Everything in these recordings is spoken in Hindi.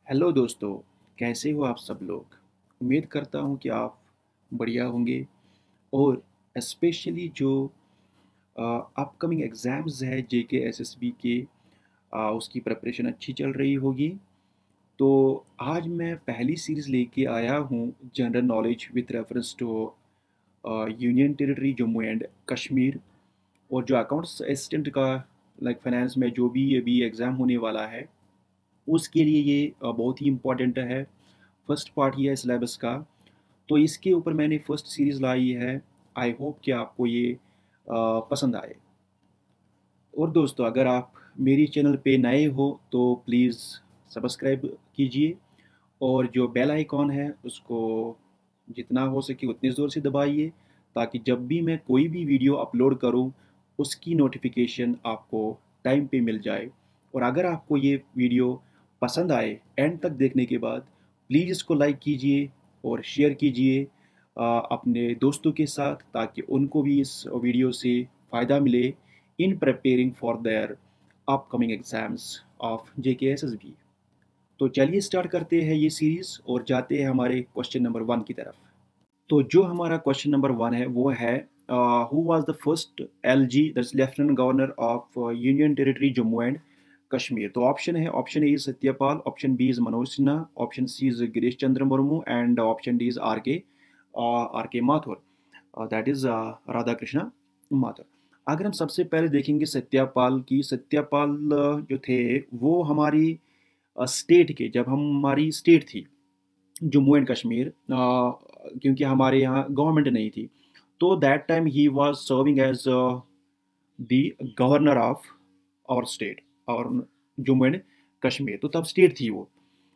हेलो दोस्तों, कैसे हो आप सब लोग। उम्मीद करता हूँ कि आप बढ़िया होंगे और स्पेशली जो अपकमिंग एग्ज़ाम्स है जेके एसएसबी के उसकी प्रिपरेशन अच्छी चल रही होगी। तो आज मैं पहली सीरीज़ लेके आया हूँ general knowledge with reference to union territory Jammu and Kashmir और जो अकाउंट्स असिस्टेंट का लाइक फाइनेंस में जो भी अभी एग्ज़ाम होने वाला है उसके लिए ये बहुत ही इम्पोर्टेंट है। फर्स्ट पार्ट ये है सिलेबस का। तो इसके ऊपर मैंने फर्स्ट सीरीज़ लाई है। आई होप कि आपको ये पसंद आए। और दोस्तों, अगर आप मेरी चैनल पे नए हो तो प्लीज़ सब्सक्राइब कीजिए और जो बेल आइकॉन है उसको जितना हो सके उतनी ज़ोर से दबाइए ताकि जब भी मैं कोई भी वीडियो अपलोड करूं उसकी नोटिफिकेशन आपको टाइम पे मिल जाए। और अगर आपको ये वीडियो पसंद आए एंड तक देखने के बाद प्लीज़ इसको लाइक कीजिए और शेयर कीजिए अपने दोस्तों के साथ ताकि उनको भी इस वीडियो से फ़ायदा मिले in preparing for their upcoming exams of JKSSB। तो चलिए स्टार्ट करते हैं ये सीरीज़ और जाते हैं हमारे क्वेश्चन नंबर 1 की तरफ। तो जो हमारा क्वेश्चन नंबर 1 है वो है who was the first LG that's lieutenant governor of union territory Jammu and Kashmir. तो ऑप्शन है, option A is Satyapal, option B is Manoj Sinha, option C is Girish Chandra Murmu and option D is R K Mathur, that is Radha Krishna Mathur. अगर हम सबसे पहले देखेंगे सत्यपाल की, सत्यपाल जो थे वो हमारी स्टेट के, जब हम हमारी स्टेट थी जम्मू एंड कश्मीर, क्योंकि हमारे यहाँ गवर्नमेंट नहीं थी, तो दैट टाइम ही was serving as the governor of our state और जम्मू एंड कश्मीर। तो तब स्टेट थी वो।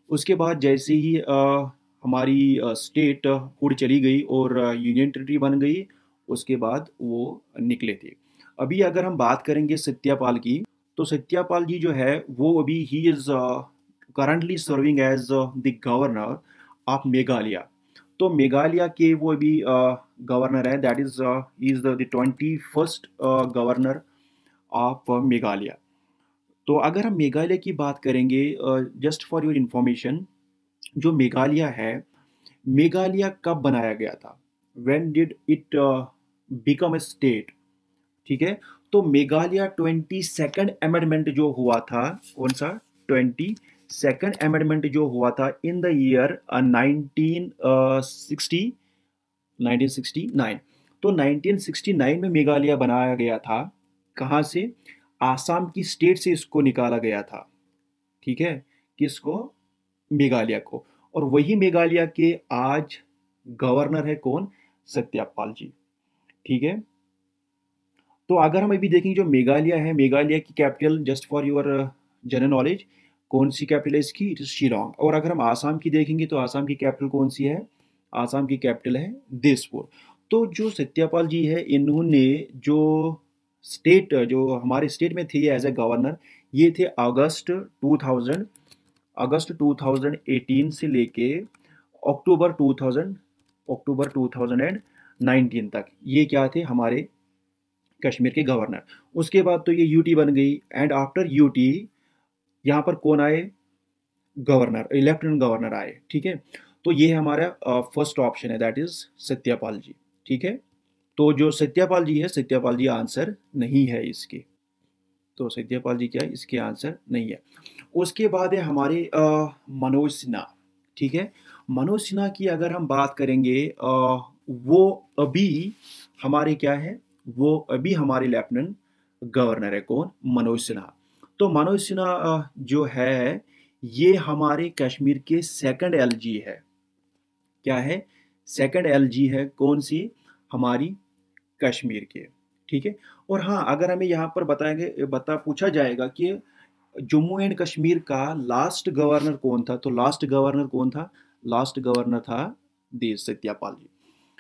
उसके बाद जैसे ही हमारी स्टेट हुड चली गई और यूनियन टेरिटरी बन गई, उसके बाद वो निकले थे। अभी अगर हम बात करेंगे सत्यपाल की, तो सत्यपाल जी जो है वो अभी ही is currently serving as the governor of Meghalaya. तो मेघालय के वो अभी गवर्नर है, that is the 21st governor of Meghalaya. तो अगर हम मेघालय की बात करेंगे, जस्ट फॉर योर इंफॉर्मेशन, जो मेघालय है, मेघालय कब बनाया गया था, when did it become a state. ठीक है। तो मेघालय 22nd अमेंडमेंट जो हुआ था, कौन सा 22nd अमेंडमेंट जो हुआ था इन द ईयर 1969। तो 1969 में मेघालय बनाया गया था। कहाँ से? आसाम की स्टेट से इसको निकाला गया था। ठीक है। किसको? मेघालय को। और वही मेघालय के आज गवर्नर है कौन? सत्यपाल जी। ठीक है। तो अगर हम अभी देखेंगे जो मेघालय है, मेघालय की capital, just for your general knowledge, कौन सी कैपिटल है इसकी? It is Shillong. और अगर हम आसाम की देखेंगे तो आसाम की कैपिटल कौन सी है? आसाम की कैपिटल है दिसपुर। तो जो सत्यपाल जी है, इन्होंने जो स्टेट, जो हमारे स्टेट में थे एज ए गवर्नर, ये थे अगस्त 2018 से लेके अक्टूबर 2019 तक ये क्या थे? हमारे कश्मीर के गवर्नर। उसके बाद तो ये यूटी बन गई एंड आफ्टर यूटी यहाँ पर कौन आए? गवर्नर, लेफ्टिनेंट गवर्नर आए। ठीक है। तो ये हमारा फर्स्ट ऑप्शन है, दैट इज सत्यपाल जी। ठीक है। तो जो सत्यपाल जी है, सत्यपाल जी आंसर नहीं है इसके। तो सत्यपाल जी क्या है? इसके आंसर नहीं है। उसके बाद है हमारे मनोज सिन्हा। ठीक है। मनोज सिन्हा की अगर हम बात करेंगे, वो अभी हमारे क्या है? वो अभी हमारे लेफ्टिनेंट गवर्नर है। कौन? मनोज सिन्हा। तो मनोज सिन्हा जो है ये हमारे कश्मीर के सेकंड एलजी है। क्या है? सेकंड एलजी है। कौन सी? हमारी कश्मीर के। ठीक है। और हाँ, अगर हमें यहाँ पर पूछा जाएगा कि जम्मू एंड कश्मीर का लास्ट गवर्नर कौन था, तो लास्ट गवर्नर कौन था? लास्ट गवर्नर था देश सत्यपाल जी।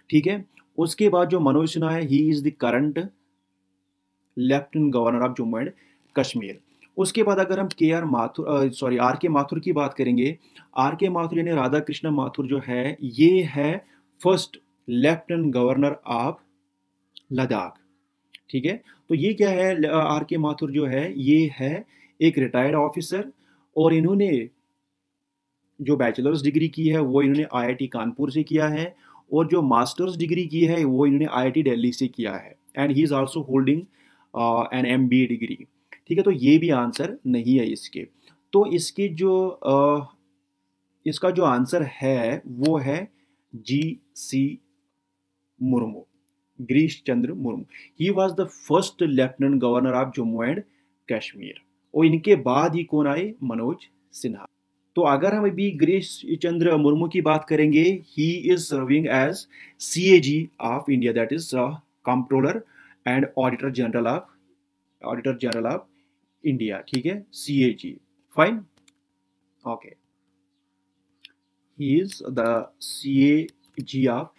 ठीक है। उसके बाद जो मनोज सिन्हा है, ही is the current lieutenant governor of Jammu and Kashmir. उसके बाद अगर हम आर के माथुर की बात करेंगे, आर के माथुर यानी राधा कृष्ण माथुर जो है, ये है first lieutenant governor of Ladakh. ठीक है। तो ये क्या है? आर के माथुर जो है ये है एक रिटायर्ड ऑफिसर और इन्होंने जो बैचलर्स डिग्री की है वो इन्होंने आईआईटी कानपुर से किया है, और जो मास्टर्स डिग्री की है वो इन्होंने आईआईटी दिल्ली से किया है, and he is also holding an MBA degree. ठीक है, तो ये भी आंसर नहीं है इसके। तो इसके जो इसका जो आंसर है वो है G C Murmu, Girish Chandra Murmu. He was the first lieutenant governor of Jammu and Kashmir. और इनके बाद ही कौन आए? मनोज सिन्हा। तो अगर हम अभी गिरीश चंद्र मुर्मू की बात करेंगे, he is serving as CAG of India, that is controller and auditor general of India. ठीक है, CAG, fine, okay, he is the CAG of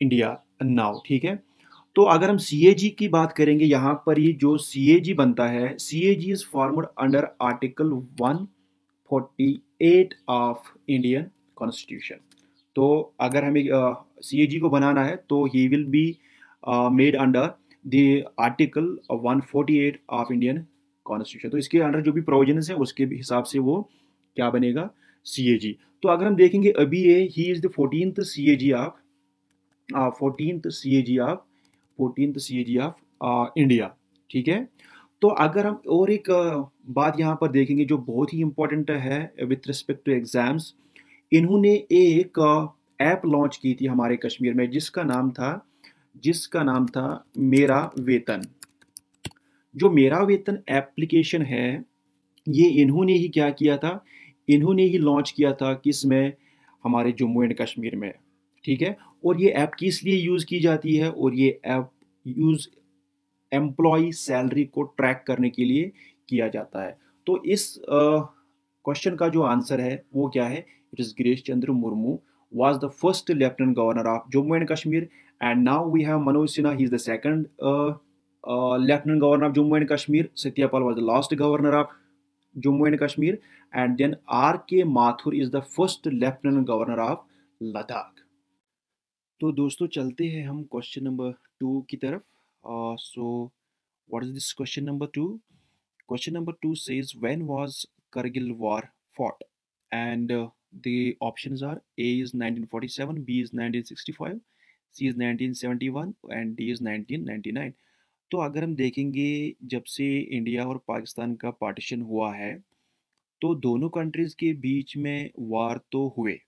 India now. ठीक है, तो अगर हम सीएजी की बात करेंगे, यहाँ पर ही जो सीएजी बनता है, CAG is formed under article 148 of Indian constitution. तो अगर हमें सीएजी को बनाना है तो he will be made under the article 148 of Indian constitution. तो इसके अंडर जो भी प्रोविजन है उसके भी हिसाब से वो क्या बनेगा? सीएजी। तो अगर हम देखेंगे अभी ये ही is the 14th CAG of 14th CAG of India. ठीक है, तो अगर हम और एक बात यहाँ पर देखेंगे जो बहुत ही इंपॉर्टेंट है विथ रिस्पेक्ट टू एग्जाम्स, इन्होंने एक ऐप लॉन्च की थी हमारे कश्मीर में जिसका नाम था मेरा वेतन। जो मेरा वेतन एप्लीकेशन है, ये इन्होंने ही क्या किया था? इन्होंने ही लॉन्च किया था किसमें? हमारे जम्मू एंड कश्मीर में। ठीक है, और ये ऐप किस लिए यूज़ की जाती है? और ये ऐप यूज़ एम्प्लॉय सैलरी को ट्रैक करने के लिए किया जाता है। तो इस क्वेश्चन का जो आंसर है वो क्या है? It is Girish Chandra Murmu was the first lieutenant governor of Jammu and Kashmir, and now we have Manoj Sinha. He is the second lieutenant governor of Jammu and Kashmir. Satyapal was the last governor of Jammu and Kashmir, and then R.K. Mathur is the first lieutenant governor of Ladakh. तो दोस्तों चलते हैं हम क्वेश्चन नंबर 2 की तरफ। So what is this question number 2? Question number 2 says, when was Kargil war fought? And the options are A is 1947, B is 1965, C is 1971 and D is 1999। तो अगर हम देखेंगे, जब से इंडिया और पाकिस्तान का पार्टीशन हुआ है तो दोनों कंट्रीज़ के बीच में वार तो हुए।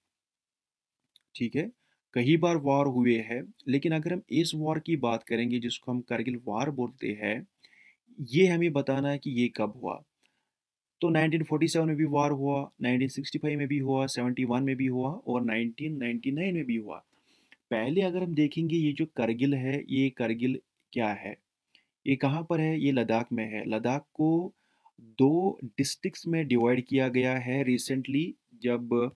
ठीक है, कई बार वार हुए हैं, लेकिन अगर हम इस वार की बात करेंगे जिसको हम करगिल वार बोलते हैं, ये हमें बताना है कि ये कब हुआ। तो 1947 में भी वार हुआ, 1965 में भी हुआ, 71 में भी हुआ और 1999 में भी हुआ। पहले अगर हम देखेंगे, ये जो करगिल है, ये करगिल क्या है? ये कहाँ पर है? ये लद्दाख में है। लद्दाख को 2 डिस्ट्रिक्ट्स में डिवाइड किया गया है रिसेंटली, जब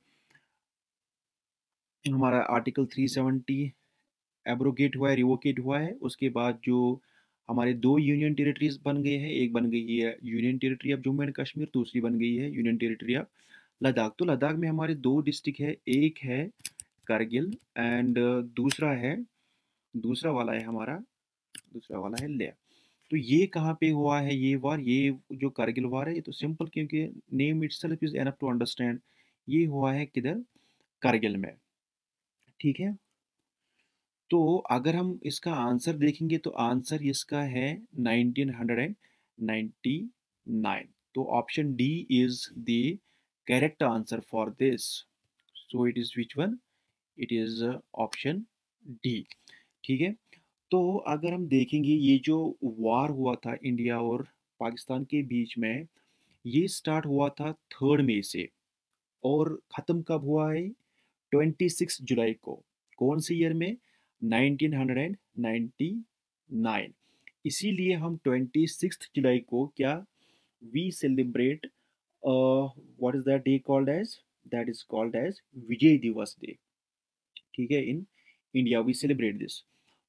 हमारा आर्टिकल 370 एब्रोगेट हुआ है, रिवोकेट हुआ है। उसके बाद जो हमारे 2 यूनियन टेरिटरीज बन गए हैं, एक बन गई है union territory of Jammu and Kashmir, दूसरी बन गई है यूनियन टेरिटरी ऑफ लद्दाख। तो लद्दाख में हमारे 2 डिस्ट्रिक्ट है, एक है करगिल एंड दूसरा वाला है हमारा, दूसरा वाला है लेह। तो ये कहाँ पे हुआ है ये वार? ये जो करगिल वार है, ये तो सिंपल, क्योंकि name itself is enough to understand. ये हुआ है किधर? करगिल में। ठीक है, तो अगर हम इसका आंसर देखेंगे तो आंसर इसका है 1999। तो option D is the correct answer for this. So it is which one? It is option D. ठीक है, तो अगर हम देखेंगे, ये जो वार हुआ था इंडिया और पाकिस्तान के बीच में, ये स्टार्ट हुआ था 3 मई से और ख़त्म कब हुआ है? 26 जुलाई को। कौन से ईयर में? 1999। इसीलिए हम 26 जुलाई को क्या we celebrate, what is that day called as? That is called as Vijay Diwas day. ठीक है, in India we celebrate this.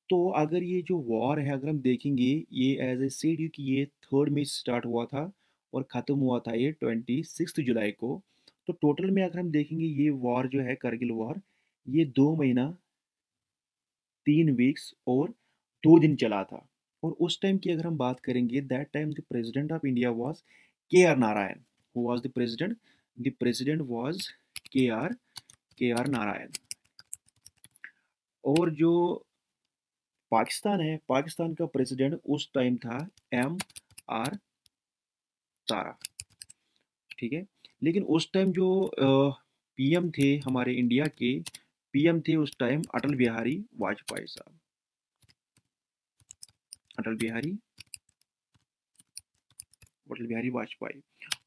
तो अगर ये जो वॉर है, अगर हम देखेंगे, ये एज ए सेड यू कि ये 3 मई स्टार्ट हुआ था और ख़त्म हुआ था ये 26 जुलाई को। तो टोटल में अगर हम देखेंगे, ये वॉर जो है करगिल वॉर, ये 2 महीना 3 वीक्स और 2 दिन चला था। और उस टाइम की अगर हम बात करेंगे, that time the president of India was K R Narayan. Who was the president? The president was K R Narayan. और जो पाकिस्तान है, पाकिस्तान का प्रेसिडेंट उस टाइम था MR तारा, ठीक है। लेकिन उस टाइम जो PM थे हमारे इंडिया के, PM थे उस टाइम अटल बिहारी वाजपेयी साहब, अटल बिहारी वाजपेयी।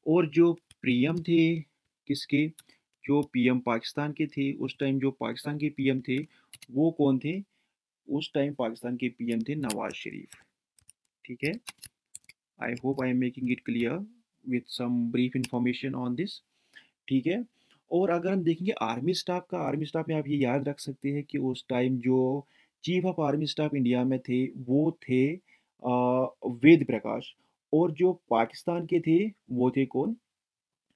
और जो पीएम थे किसके, जो PM पाकिस्तान के थे उस टाइम, जो पाकिस्तान के PM थे वो कौन थे, उस टाइम पाकिस्तान के PM थे नवाज शरीफ, ठीक है। I hope I am making it clear with some brief information on this, ठीक है। और अगर हम देखेंगे आर्मी स्टाफ का, आर्मी स्टाफ में आप ये याद रख सकते हैं कि उस टाइम जो chief of army staff India में थे वो थे वेद प्रकाश। और जो पाकिस्तान के थे वो थे कौन,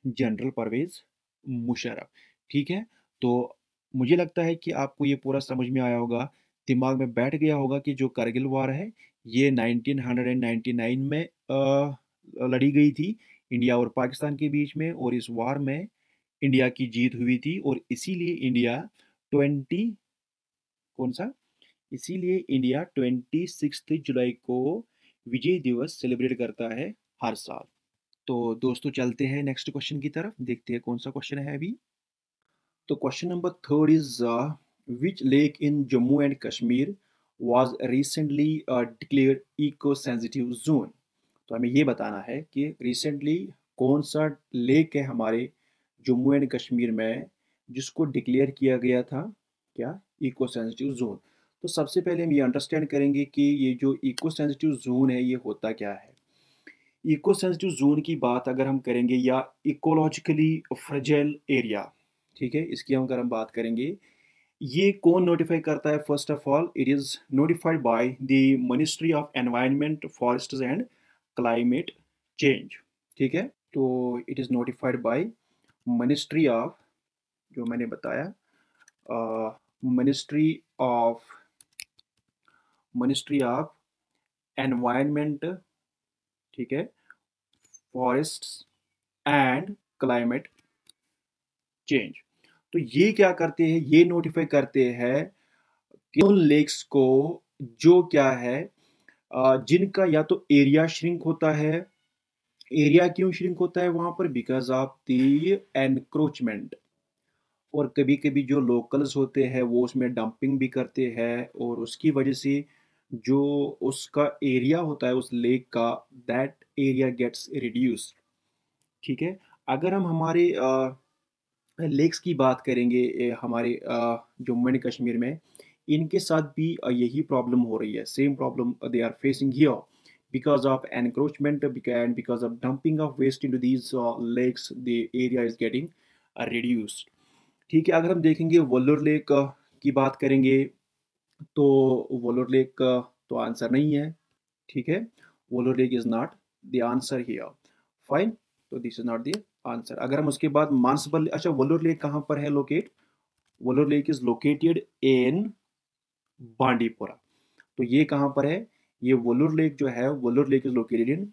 जनरल परवेज मुशर्रफ, ठीक है। तो मुझे लगता है कि आपको ये पूरा समझ में आया होगा, दिमाग में बैठ गया होगा कि जो करगिल वार है ये 1999 में लड़ी गई थी इंडिया और पाकिस्तान के बीच में, और इस वार में इंडिया की जीत हुई थी। और इसीलिए इंडिया 20 कौन सा, इसीलिए इंडिया 26 जुलाई को विजय दिवस सेलिब्रेट करता है हर साल। तो दोस्तों चलते हैं नेक्स्ट क्वेश्चन की तरफ, देखते हैं कौन सा क्वेश्चन है अभी। तो question number third is which lake in Jammu and Kashmir was recently declared eco sensitive zone. तो हमें ये बताना है कि रिसेंटली कौन सा लेक है हमारे जम्मू एंड कश्मीर में जिसको डिक्लेयर किया गया था क्या, इको सेंसिटिव जोन। तो सबसे पहले हम ये अंडरस्टैंड करेंगे कि ये जो इको सेंसिटिव जोन है ये होता क्या है। इको सेंसिटिव जोन की बात अगर हम करेंगे, या इकोलॉजिकली फ्रेजाइल एरिया, ठीक है, इसकी हम अगर हम बात करेंगे, ये कौन नोटिफाई करता है। First of all it is notified by the ministry of environment forests and climate change, ठीक है। तो it is notified by ministry of, जो मैंने बताया, मिनिस्ट्री ऑफ एनवायरनमेंट, ठीक है, फॉरेस्ट्स एंड क्लाइमेट चेंज। तो ये क्या करते हैं, ये नोटिफाई करते हैं कि उन लेक्स को जो क्या है, जिनका या तो एरिया श्रिंक होता है, एरिया क्यों श्रिंक होता है वहां पर, बिकॉज ऑफ द एनक्रोचमेंट। और कभी कभी जो लोकल्स होते हैं वो उसमें डंपिंग भी करते हैं, और उसकी वजह से जो उसका एरिया होता है उस लेक का, दैट एरिया गेट्स रिड्यूस्ड, ठीक है। अगर हम हमारे लेक्स की बात करेंगे, हमारे जम्मू एंड कश्मीर में इनके साथ भी यही प्रॉब्लम हो रही है, same problem they are facing here because of encroachment and because of dumping of waste into these lakes, the area is getting reduced, ठीक है। अगर हम देखेंगे वोल्लूर लेक की बात करेंगे, तो वोल्लूर लेक तो आंसर नहीं है, ठीक है। Wular lake is not the answer here, fine. तो this is not the answer. अगर हम उसके बाद मानसबल, अच्छा वोल्लूर लेक कहाँ पर है locate, Wular lake is located in Bandipora. तो ये कहाँ पर है, ये वोल्लूर लेक जो है, Wular lake is located in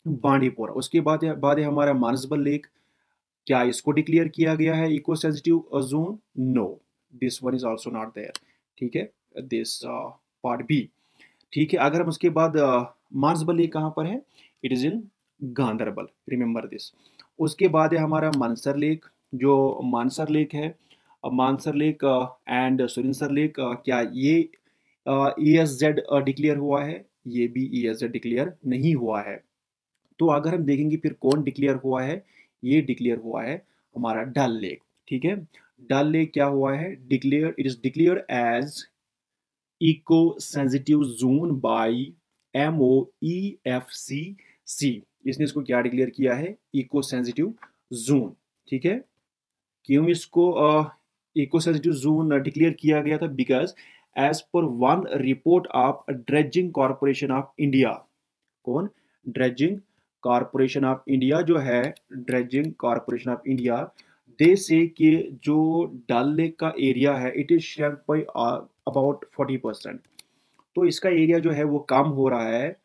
Bandipora. उसके बाद है हमारा मानसबल लेक, क्या इसको डिक्लेयर किया गया है eco sensitive zone, no, this one is also not there, ठीक है, दिस पार्ट बी, ठीक है। अगर हम उसके बाद मानसबल लेक कहाँ पर है, it is in Ganderbal, remember this. उसके बाद है हमारा मानसर लेक, जो मानसर लेक है, Mansar lake and Surinsar lake, क्या ये ESZ डिक्लेयर हुआ है, ये भी ESZ डिक्लेयर नहीं हुआ है। तो अगर हम देखेंगे फिर कौन डिक्लेयर हुआ है, ये डिक्लेयर हुआ है हमारा डल लेक, ठीक है। डल लेक क्या हुआ है, declare, it is declared as eco sensitive zone by MOEFCC, इसने इसको क्या डिक्लेयर किया है, इको सेंसिटिव जोन, ठीक है। क्यों इसको इको सेंसिटिव जोन डिक्लेयर किया गया था, because as per one report of dredging corporation of India, कौन, ड्रेजिंग कॉर्पोरेशन ऑफ इंडिया जो है, dredging corporation of India, they say कि जो डल लेक का एरिया है it is shrunk by about 40%। तो इसका एरिया जो है वो कम हो रहा है,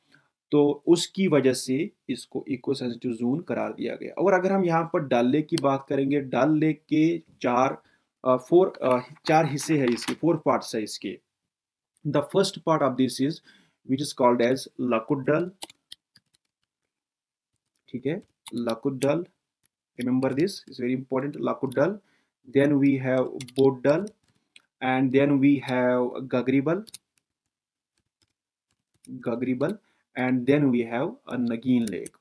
तो उसकी वजह से इसको इको सेंसिटिव जोन करार दिया गया। और अगर हम यहाँ पर डल लेक की बात करेंगे, डल लेक के चार हिस्से हैं इसके, 4 पार्ट्स है इसके। The first part of this is which is called as लकुडल, ठीक है, लकुडल, remember this is very important, lakudal. Then we have bodal, and then we have gagribal, and then we have a nagin lake.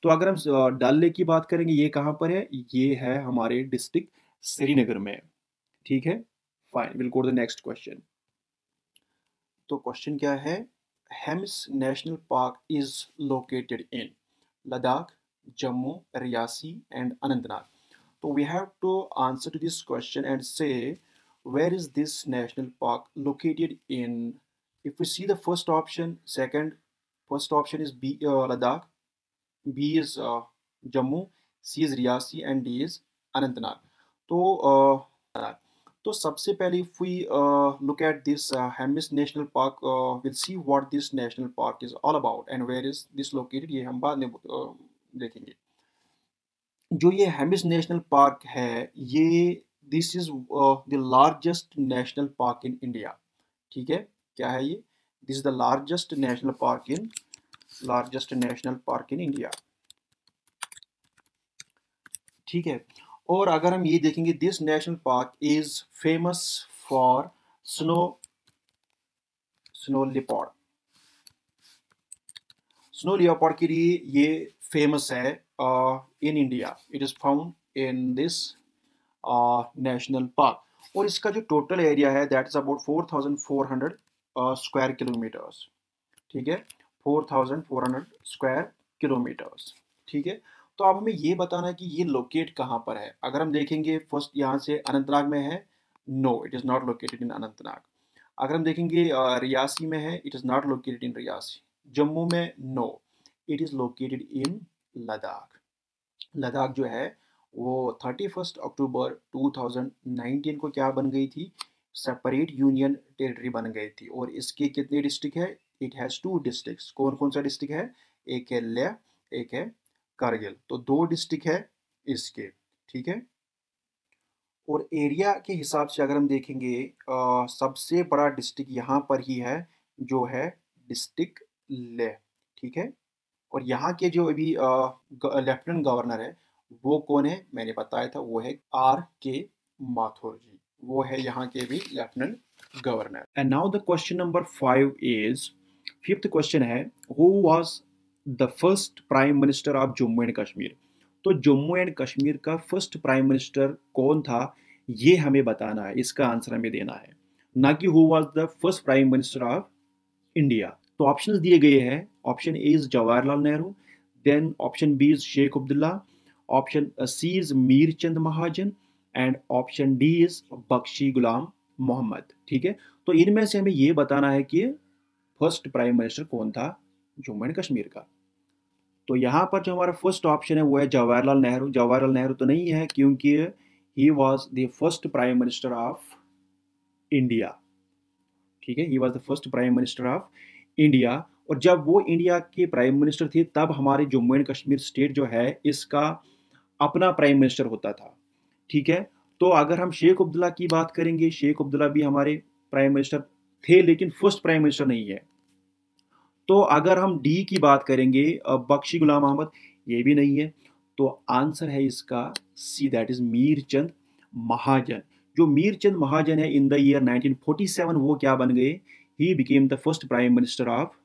तो अगर हम डल लेक की बात करेंगे, ये कहाँ पर है? ये है हमारे डिस्ट्रिक्ट श्रीनगर में, ठीक है। Fine, will go to the next question. तो क्वेश्चन क्या है? Hemis national park is located in Ladakh, Jammu, Riyasi, and Anantnag. So we have to answer to this question and say where is this national park located in. If we see the first option, first option is B, Ladakh, B is Jammu, C is Riyasi, and D is Anantnag. तो सबसे पहले if we look at this Hemis National Park, we'll see what this national park is all about and where is this located, ये हम बाद में देखेंगे। जो ये हेमिस नेशनल पार्क है, ये this is the largest national park in India, ठीक है। क्या है ये? This is the largest national park in India, ठीक है। और अगर हम ये देखेंगे, this national park is famous for snow leopard. Snow leopard के लिए ये फेमस है in India. It is found in this national park. और इसका जो टोटल एरिया है that is about 4400 square kilometres, ठीक है, 4400 स्क्वायर किलोमीटर्स, ठीक है। तो अब हमें ये बताना है कि ये लोकेट कहाँ पर है। अगर हम देखेंगे फर्स्ट यहाँ से अनंतनाग में है, no it is not located in Anantnag. अगर हम देखेंगे रियासी में है, it is not located in Reasi. Jammu में, no it is located in Ladakh. Ladakh जो है वो 31 अक्टूबर 2019 को क्या बन गई थी? सेपरेट यूनियन टेरिटरी बन गई थी। और इसके कितने डिस्ट्रिक्ट है? It has 2 districts. कौन कौन सा डिस्ट्रिक्ट है? एक है लेह, एक है कारगिल। तो 2 डिस्ट्रिक्ट है इसके, ठीक है। और एरिया के हिसाब से अगर हम देखेंगे, सबसे बड़ा डिस्ट्रिक्ट यहाँ पर ही है, जो है डिस्ट्रिक्ट लेह, ठीक है। और यहाँ के जो अभी लेफ्टिनेंट गवर्नर है वो कौन है? मैंने बताया था, वो है R.K. माथुर जी, वो है यहाँ के भी lieutenant governor. And now the question number 5 is, fifth question है, who was the first prime minister of Jammu and Kashmir. तो जम्मू एंड कश्मीर का फर्स्ट प्राइम मिनिस्टर कौन था, ये हमें बताना है, इसका आंसर हमें देना है, ना कि who was the first prime minister of India. तो ऑप्शंस दिए गए हैं। Option A is Jawaharlal Nehru, then option B is Sheikh Abdullah, option C is Mir Chand Mahajan, and option D is Bakshi Ghulam Mohammad, ठीक है। तो इनमें से हमें ये बताना है कि फर्स्ट प्राइम मिनिस्टर कौन था जम्मू एंड कश्मीर का। तो यहाँ पर जो हमारा फर्स्ट ऑप्शन है वो है जवाहरलाल नेहरू। जवाहरलाल नेहरू तो नहीं है, क्योंकि ही was the first prime minister of India, ठीक है, ही was the first prime minister of India. और जब वो इंडिया के प्राइम मिनिस्टर थे तब हमारे जम्मू एंड कश्मीर स्टेट जो है इसका अपना प्राइम मिनिस्टर होता था, ठीक है। तो अगर हम शेख अब्दुल्ला की बात करेंगे, शेख अब्दुल्ला भी हमारे प्राइम मिनिस्टर थे लेकिन फर्स्ट प्राइम मिनिस्टर नहीं है। तो अगर हम डी की बात करेंगे, बख्शी गुलाम अहमद, ये भी नहीं है। तो आंसर है इसका सी, दैट इज मीर चंद महाजन। जो मीर चंद महाजन है इन द ईयर 1947 वो क्या बन गए? He became the first prime minister of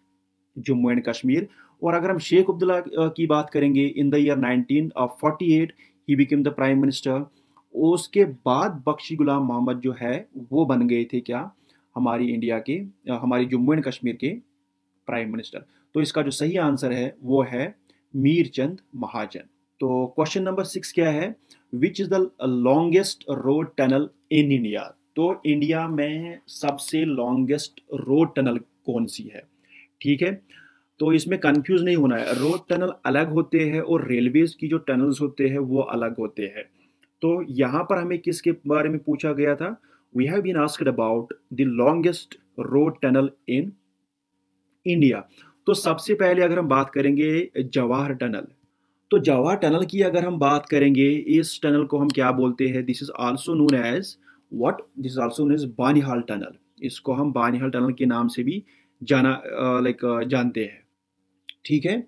Jammu and Kashmir. और अगर हम शेख अब्दुल्ला की बात करेंगे, इन the year 1948 he became the prime minister. उसके बाद बख्शी गुलाम मोहम्मद जो है वो बन गए थे क्या? हमारी इंडिया के, हमारी जम्मू एंड कश्मीर के प्राइम मिनिस्टर। तो इसका जो सही आंसर है वो है मीर चंद महाजन। तो क्वेश्चन नंबर 6 क्या है? विच is the longest road tunnel in India. तो इंडिया में सबसे लॉन्गेस्ट रोड टनल कौन सी है, ठीक है। तो इसमें कंफ्यूज नहीं होना है, रोड टनल अलग होते हैं और रेलवेज की जो टनल्स होते हैं वो अलग होते हैं। तो यहाँ पर हमें किसके बारे में पूछा गया था? We have been asked about the longest road tunnel in India. तो सबसे पहले अगर हम बात करेंगे जवाहर टनल, तो जवाहर टनल की अगर हम बात करेंगे, इस टनल को हम क्या बोलते हैं, this is also known as what, this is also known as Banihal tunnel. इसको हम बानिहाल टनल के नाम से भी जानते हैं। ठीक है,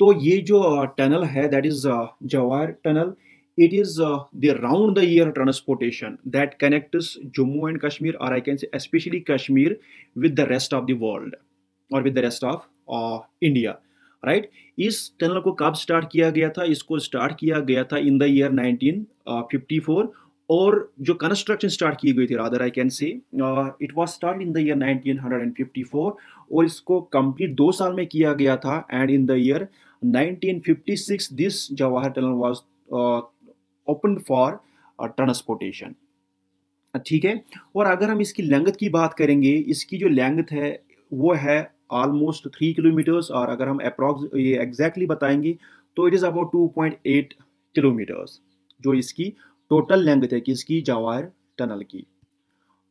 तो ये जो टनल है that is Jawahar tunnel, it is the round the year transportation that connects Jammu and Kashmir, और I can say specially Kashmir, with the rest of the world और with the rest of India, right. इस टनल को कब स्टार्ट किया गया था, इसको स्टार्ट किया गया था इन द ईयर 1954, और जो कंस्ट्रक्शन स्टार्ट की गई थी, रादर आई कैन से it was start in the year 1954, और इसको कंप्लीट 2 साल में किया गया था, and in the year 1956 this Jawahar tunnel was open for transportation. ठीक है, और अगर हम इसकी लेंथ की बात करेंगे, इसकी जो लेंथ है वो है ऑलमोस्ट 3 किलोमीटर्स, और अगर हम अप्रॉक्स ये एग्जैक्टली बताएंगे तो इट इज़ अबाउट 2.8 किलोमीटर्स, जो इसकी टोटल लेंथ है किसकी, जवाहर टनल की।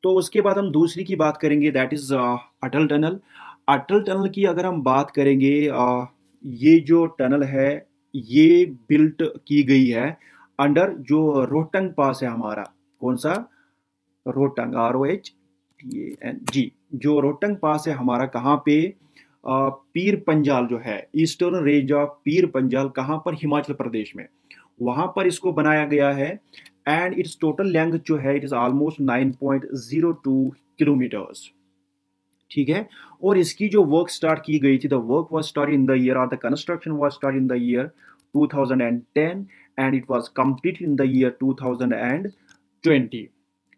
तो उसके बाद हम दूसरी की बात करेंगे, that is Atal tunnel. Atal tunnel की अगर हम बात करेंगे, ये जो टनल है ये बिल्ट की गई है अंडर जो रोहतंग पास है हमारा, कौन सा, रोहतंग, ROHTANG, जो रोहतंग पास है हमारा, कहाँ पे, पीर पंजाल जो है, eastern range of Pir Panjal, कहाँ पर, हिमाचल प्रदेश में, वहाँ पर इसको बनाया गया है, एंड इट्स टोटल लेंथ जो है इट इज़ ऑलमोस्ट 9.02 किलोमीटर्स। ठीक है, और इसकी जो वर्क स्टार्ट की गई थी, the work was start in the year, और the construction was start in the year 2010, and it was complete in the year 2020।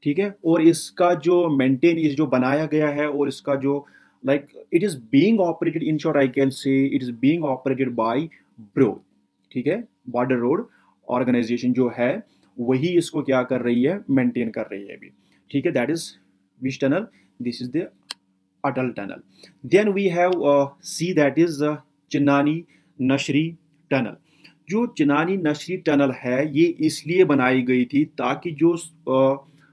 ठीक है, और इसका जो मेंटेन, इस जो बनाया गया है, और इसका जो like it is being operated, in short I can से it is being operated by bro. ठीक है, बॉर्डर रोड ऑर्गेनाइजेशन जो है वही इसको क्या कर रही है, मेंटेन कर रही है अभी। ठीक है, that is which tunnel, this is the Atal tunnel. Then we have C that is Chenani Nashri tunnel. जो चिन्नानी नशरी टनल है ये इसलिए बनाई गई थी ताकि जो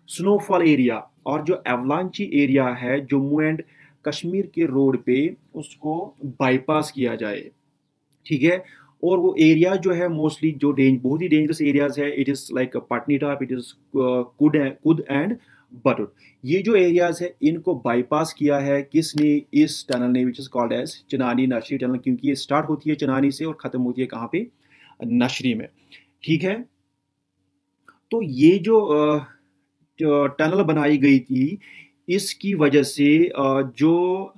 स्नोफॉल एरिया और जो एवलांची एरिया है जम्मू एंड कश्मीर के रोड पे, उसको बाईपास किया जाए। ठीक है, और वो एरिया जो है मोस्टली जो बहुत ही डेंजरस एरियाज है, it is like Patnitop, it is कुद एंड बटुट। ये जो एरियाज है इनको बाईपास किया है किसने, इस टनल ने, which is called as Chenani Nashri tunnel, क्योंकि ये स्टार्ट होती है चिनानी से और ख़त्म होती है कहाँ पे, नशरी में। ठीक है, तो ये जो टनल बनाई गई थी इसकी वजह से जो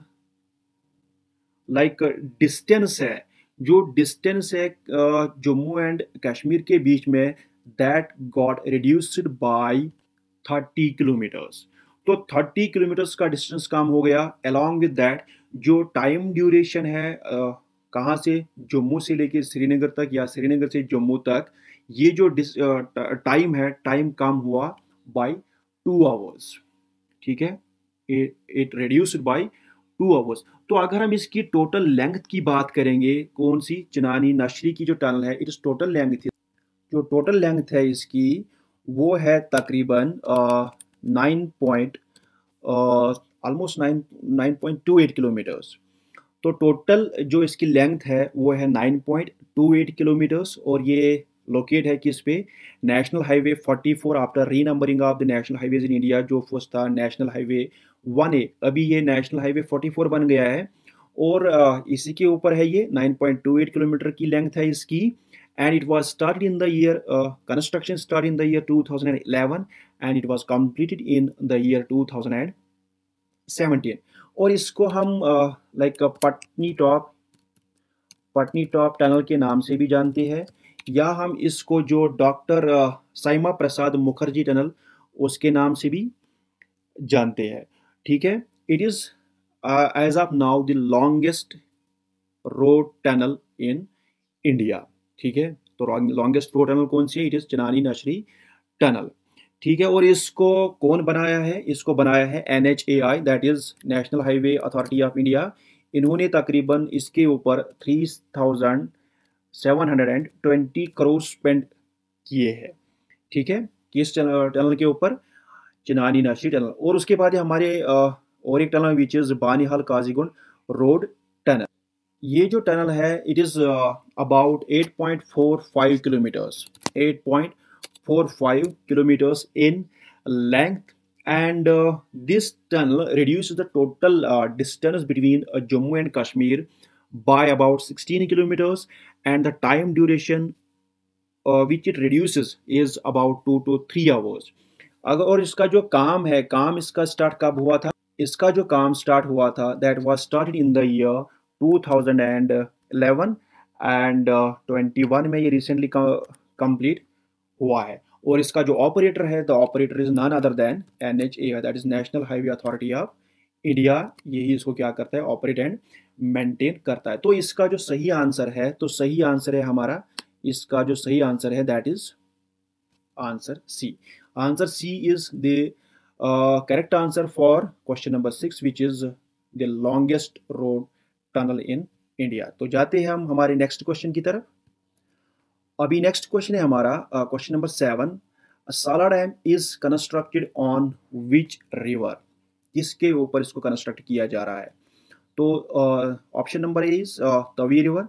लाइक डिस्टेंस है, जो डिस्टेंस है जम्मू एंड कश्मीर के बीच में, that got reduced by 30 kilometres. तो 30 किलोमीटर्स का डिस्टेंस कम हो गया। अलॉन्ग विद दैट जो टाइम ड्यूरेशन है, कहाँ से, जम्मू से लेके श्रीनगर तक या श्रीनगर से जम्मू तक, ये जो टाइम है, टाइम कम हुआ बाय 2 आवर्स। ठीक है, इट रिड्यूस्ड बाय 2 आवर्स। तो अगर हम इसकी टोटल लेंथ की बात करेंगे, कौन सी, चिनानी नशरी की जो टनल है, इट इज टोटल लेंथ, जो टोटल लेंथ है इसकी वो है तकरीबन 9 ऑलमोस्ट 9.28 किलोमीटर्स। तो टोटल जो इसकी लेंथ है वो है 9.28 किलोमीटर्स, और ये लोकेट है किस पे, नेशनल हाईवे 44, आफ्टर री numbering of the national highways in India, जो फर्स्ट था नेशनल हाईवे 1A, अभी ये नेशनल हाईवे 44 बन गया है, और इसी के ऊपर है ये 9.28 किलोमीटर की लेंथ है इसकी, and it was started in the year, construction start in the year 2011, and it was completed in the year 2017। और इसको हम लाइक पटनी टॉप टनल के नाम से भी जानते हैं, या हम इसको जो डॉक्टर साइमा प्रसाद मुखर्जी टनल उसके नाम से भी जानते हैं। ठीक है, it is as of now the longest road tunnel in India. ठीक है, तो लॉन्गेस्ट रोड टनल कौन सी है, it is Chenani Nashri tunnel. ठीक है, और इसको कौन बनाया है, इसको बनाया है NHAI, that is national highway authority of India. इन्होंने तकरीबन इसके ऊपर 3,720 करोड़ स्पेंड किए हैं। ठीक है, किस टनल के ऊपर, चिनानी नशरी टनल। और उसके बाद हमारे और एक tunnel which is Banihal Qazigund, road tunnel. ये जो टनल है it is about 8.45 kilometres, 8.45 kilometers in length, and this tunnel reduces the total distance between Jammu and Kashmir by about 16 kilometers, and the time duration which it reduces is about 2 to 3 hours. अगर और इसका जो काम है, काम इसका स्टार्ट कब हुआ था? इसका जो काम स्टार्ट हुआ था that was started in the year 2011, and 21 में ये रिसेंटली कंप्लीट हुआ है। और इसका जो ऑपरेटर है, the operator is none other than NHAI, that is national highway authority of India. यही इसको क्या करता है, ऑपरेट एंड मेंटेन करता है। तो इसका जो सही आंसर है, तो सही आंसर है हमारा, इसका जो सही आंसर है that is answer C. Answer C is the correct answer for question number 6 which is the longest road tunnel in India. तो जाते हैं हम हमारे नेक्स्ट क्वेश्चन की तरफ। अभी नेक्स्ट क्वेश्चन है हमारा question number 7। Salal dam is constructed on which river? किसके ऊपर इसको कंस्ट्रक्ट किया जा रहा है? तो option number A is Tawi river,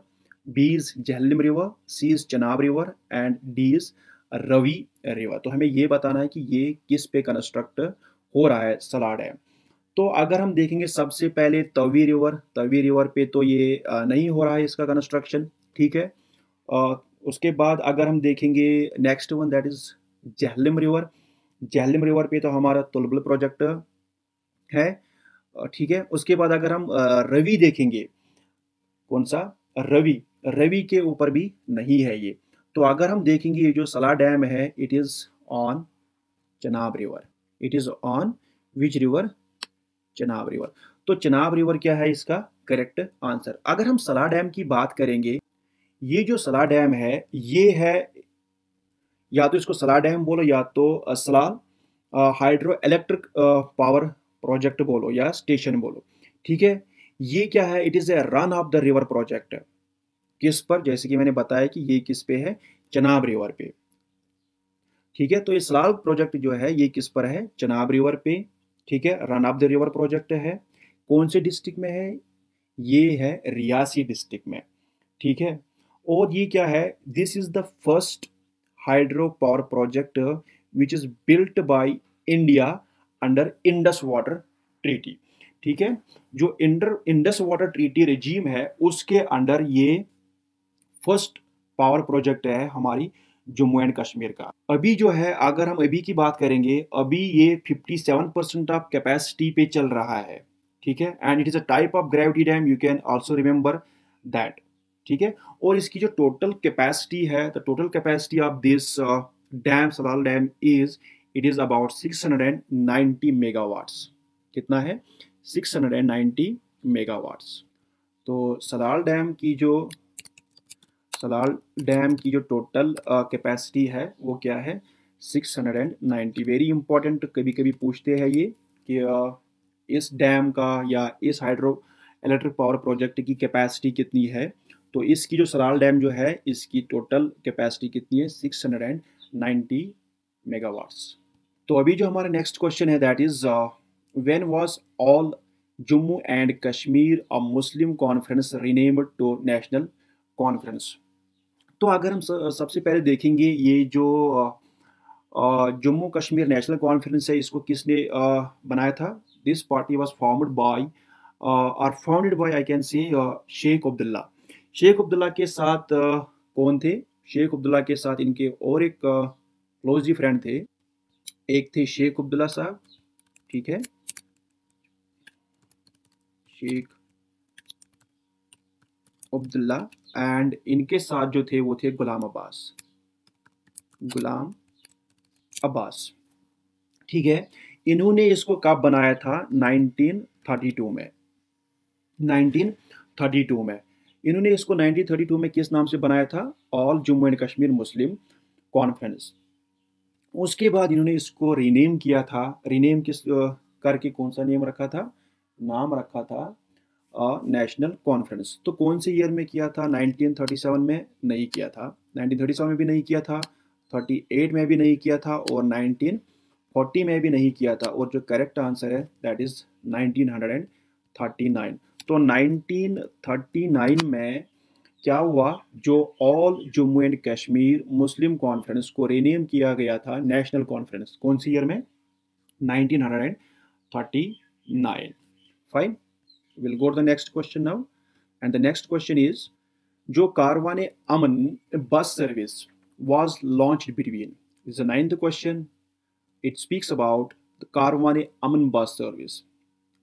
B is Jhelum river, C is Chenab river and D is Ravi river. तो हमें ये बताना है कि ये किस पे कंस्ट्रक्ट हो रहा है सला डैम। तो अगर हम देखेंगे सबसे पहले तवी रिवर पे तो ये नहीं हो रहा है इसका कंस्ट्रक्शन, ठीक है। उसके बाद अगर हम देखेंगे next one that is Jhelum river पे तो हमारा तुलबुल प्रोजेक्ट है, ठीक है। उसके बाद अगर हम रवि देखेंगे, कौन सा, रवि के ऊपर भी नहीं है ये। तो अगर हम देखेंगे ये जो सला डैम है it is on Chenab river, it is on which river, Chenab river. तो चनाब रिवर क्या है इसका करेक्ट आंसर। अगर हम सला डैम की बात करेंगे, ये जो सला डैम है ये है, या तो इसको सला डैम बोलो या तो Salal hydro electric power project बोलो या स्टेशन बोलो, ठीक है। ये क्या है, it is a run of the river project. किस पर, जैसे कि मैंने बताया कि ये किस पे है, चनाब रिवर पे, ठीक है। तो ये सलाल प्रोजेक्ट जो है ये किस पर है, चनाब रिवर पे, ठीक है। Run of the river project है, कौन से डिस्ट्रिक्ट में है, ये है रियासी डिस्ट्रिक्ट में, ठीक है। और ये क्या है, this is the first hydro power project which is built by India under Indus water treaty, ठीक है। जो इंडस वाटर ट्रीटी रेजीम है उसके अंडर ये फर्स्ट पावर प्रोजेक्ट है हमारी जम्मू एंड कश्मीर का। अभी जो है अगर हम अभी की बात करेंगे, अभी ये 57% ऑफ कैपेसिटी पे चल रहा है, ठीक है। And it is a type of gravity dam, you can also remember that, ठीक है। और इसकी जो टोटल कैपेसिटी है, the total capacity of this dam, Salal dam is, it is about 690 megawatts. कितना है, 690 मेगावाट्स। तो सलाल डैम की जो टोटल कैपेसिटी है वो क्या है, 690। वेरी इंपॉर्टेंट, कभी कभी पूछते हैं ये कि इस डैम का या इस हाइड्रो इलेक्ट्रिक पावर प्रोजेक्ट की कैपेसिटी कितनी है। तो इसकी जो सलाल डैम जो है इसकी टोटल कैपेसिटी कितनी है, 690 मेगावाट्स। तो अभी जो हमारा नेक्स्ट क्वेश्चन है that is when was all Jammu and Kashmir uh Muslim conference renamed to national conference. तो अगर हम सबसे पहले देखेंगे ये जो जम्मू कश्मीर नेशनल कॉन्फ्रेंस है इसको किसने बनाया था, this party was founded by I can see Sheikh Abdullah. Sheikh Abdullah के साथ कौन थे, शेख अब्दुल्ला के साथ इनके और एक क्लोज फ्रेंड थे, एक थे शेख अब्दुल्ला साहब, ठीक है, शेख अब्दुल्ला, एंड इनके साथ जो थे वो थे गुलाम अब्बास, ठीक है। इन्होंने इसको कब बनाया था, 1932 में, 1932 में इन्होंने इसको 1932 में किस नाम से बनाया था, all Jammu and Kashmir Muslim conference. उसके बाद इन्होंने इसको रीनेम किया था, रीनेम किस करके कौन सा नेम रखा था, नाम रखा था नेशनल कॉन्फ्रेंस। तो कौन से ईयर में किया था, 1937 में नहीं किया था, 1937 में भी नहीं किया था, 38 में भी नहीं किया था और 1940 में भी नहीं किया था। और जो करेक्ट आंसर है दैट इज 1939। तो 1939 में क्या हुआ, जो all Jammu and Kashmir Muslim conference को रीनेम किया गया था नेशनल कॉन्फ्रेंस, कौन सी ईयर में, 1939. Fine, will go to the next question now, and the next question is, जो Karwan Aman bus service was launched between, is the ninth question. It speaks about the Karwan Aman bus service,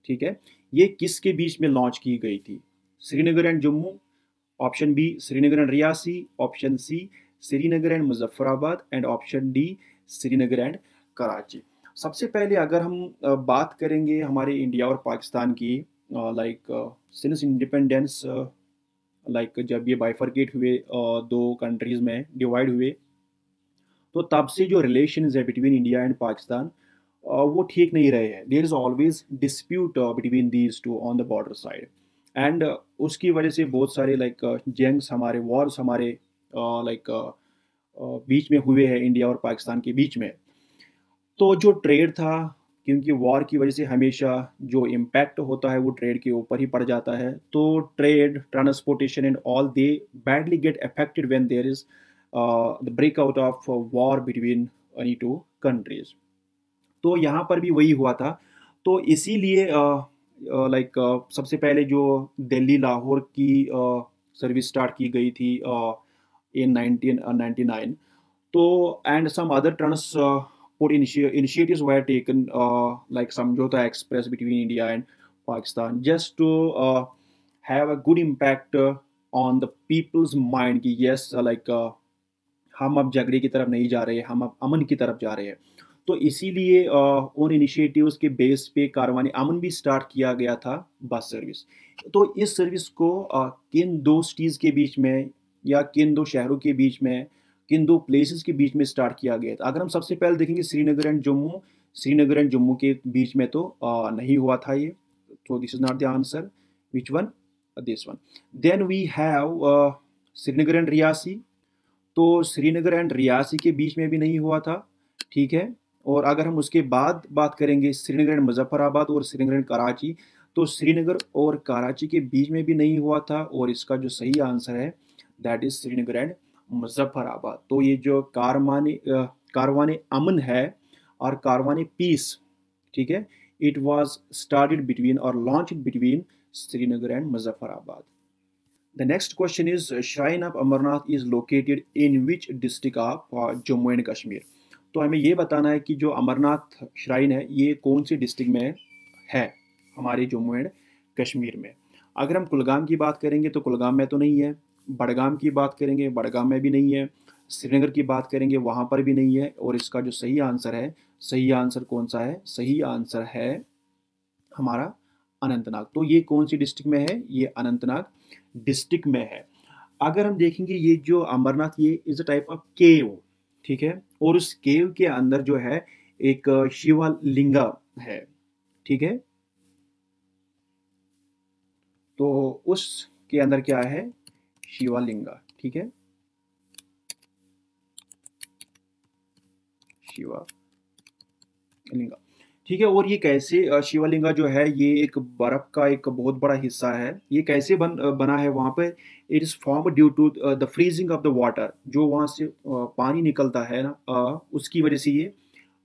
ठीक है, ये किसके बीच में लॉन्च की गई थी, Srinagar and Jammu, option B Srinagar and Reasi, option C Srinagar and Muzaffarabad, and option D Srinagar and Karachi. सबसे पहले अगर हम बात करेंगे हमारे इंडिया और पाकिस्तान की, लाइक सिंस इंडिपेंडेंस, लाइक जब ये बाइफरकेट हुए, दो कंट्रीज में डिवाइड हुए, तो तब से जो रिलेशन है बिटवीन इंडिया एंड पाकिस्तान, वो ठीक नहीं रहे हैं. There is always dispute between these two on the border side, and उसकी वजह से बहुत सारे लाइक जंग्स हमारे, वॉर्स हमारे लाइक बीच में हुए हैं इंडिया और पाकिस्तान के बीच में. तो जो ट्रेड था, क्योंकि वॉर की वजह से हमेशा जो इम्पैक्ट होता है वो ट्रेड के ऊपर ही पड़ जाता है, तो trade, transportation and all they badly get affected when there is the breakout of war between any two countries. तो यहाँ पर भी वही हुआ था. तो इसीलिए लाइक सबसे पहले जो दिल्ली लाहौर की सर्विस स्टार्ट की गई थी इन 1999. तो and some other transport initiatives were taken, like Samjhota Express between India and Pakistan, just to have a good impact on the people's mind कि yes, like हम अब झगड़े की तरफ नहीं जा रहे, हम अब अमन की तरफ जा रहे हैं. तो इसीलिए उन इनिशिएटिव्स के बेस पे कारवान अमन भी स्टार्ट किया गया था बस सर्विस. तो इस सर्विस को किन दो सिटीज़ के बीच में या किन दो शहरों के बीच में, किन दो प्लेसेस के बीच में स्टार्ट किया गया था. अगर हम सबसे पहले देखेंगे श्रीनगर एंड जम्मू, श्रीनगर एंड जम्मू के बीच में तो नहीं हुआ था ये, तो this is not the answer. Which one, this one. Then we have Srinagar and Reasi, तो श्रीनगर एंड रियासी के बीच में भी नहीं हुआ था, ठीक है. और अगर हम उसके बाद बात करेंगे श्रीनगर एंड मुजफ्फराबाद और श्रीनगर एंड कराची, तो श्रीनगर और कराची के बीच में भी नहीं हुआ था, और इसका जो सही आंसर है that is Srinagar and Muzaffarabad. तो ये जो कारवान अमन है और कारवान पीस, ठीक है, इट वाज स्टार्टेड बिटवीन और launch between Srinagar and Muzaffarabad. The next question is, Shrine of Amarnath is located in which district of Jammu and Kashmir? तो हमें ये बताना है कि जो अमरनाथ श्राइन है ये कौन सी डिस्ट्रिक्ट में है हमारे जम्मू एंड कश्मीर में. अगर हम कुलगाम की बात करेंगे तो कुलगाम में तो नहीं है, बडगाम की बात करेंगे बडगाम में भी नहीं है, श्रीनगर की बात करेंगे वहाँ पर भी नहीं है, और इसका जो सही आंसर है, सही आंसर कौन सा है, सही आंसर है हमारा अनंतनाग. तो ये कौन सी डिस्ट्रिक्ट में है, ये अनंतनाग डिस्ट्रिक्ट में है. अगर हम देखेंगे ये जो अमरनाथ, ये इज अ टाइप ऑफ केव, ठीक है, और उस केव के अंदर जो है एक शिवलिंगा है, ठीक है. तो उसके अंदर क्या है, शिवलिंगा, ठीक है, शिवलिंगा, ठीक है. और ये कैसे शिवलिंगा जो है ये एक बर्फ का एक बहुत बड़ा हिस्सा है. ये कैसे बना है वहाँ पे, it is form due to the freezing of the water, जो वहाँ से पानी निकलता है ना, उसकी वजह से ये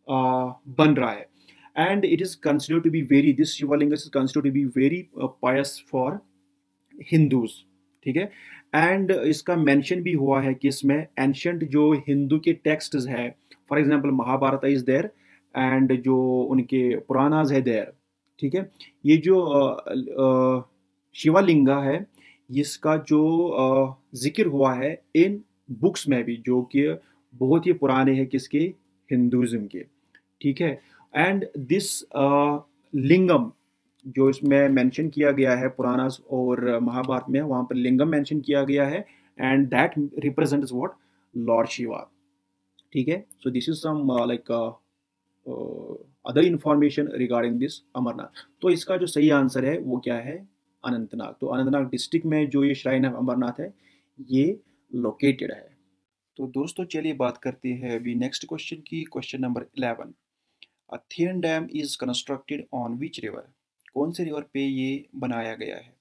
बन रहा है. And it is considered to be very, this Shivlinga is considered to be very pious for Hindus, ठीक है. एंड इसका मेंशन भी हुआ है कि इसमें एंशंट जो हिंदू के टेक्स्ट्स है, for example Mahabharata is there, and जो उनके पुराणाज है देयर, ठीक है. ये जो शिवलिंगा है इसका जो जिक्र हुआ है इन बुक्स में भी, जो कि बहुत ही पुराने हैं किसके, हिंदुज़म के, ठीक है. एंड दिस लिंगम जो इसमें मेंशन किया गया है पुराणास और महाभारत में, वहाँ पर लिंगम मेंशन किया गया है, and that represents what, lord Shiva, ठीक है. So this is some like other information regarding this Amarnath. तो इसका जो सही आंसर है वो क्या है, अनंतनाग. तो अनंतनाग डिस्ट्रिक्ट में जो ये श्राइन ऑफ अमरनाथ है ये लोकेटेड है. तो दोस्तों चलिए बात करते हैं अभी नेक्स्ट क्वेश्चन की. Question number 11, Thein dam is constructed on which river, कौन से रिवर पे ये बनाया गया है.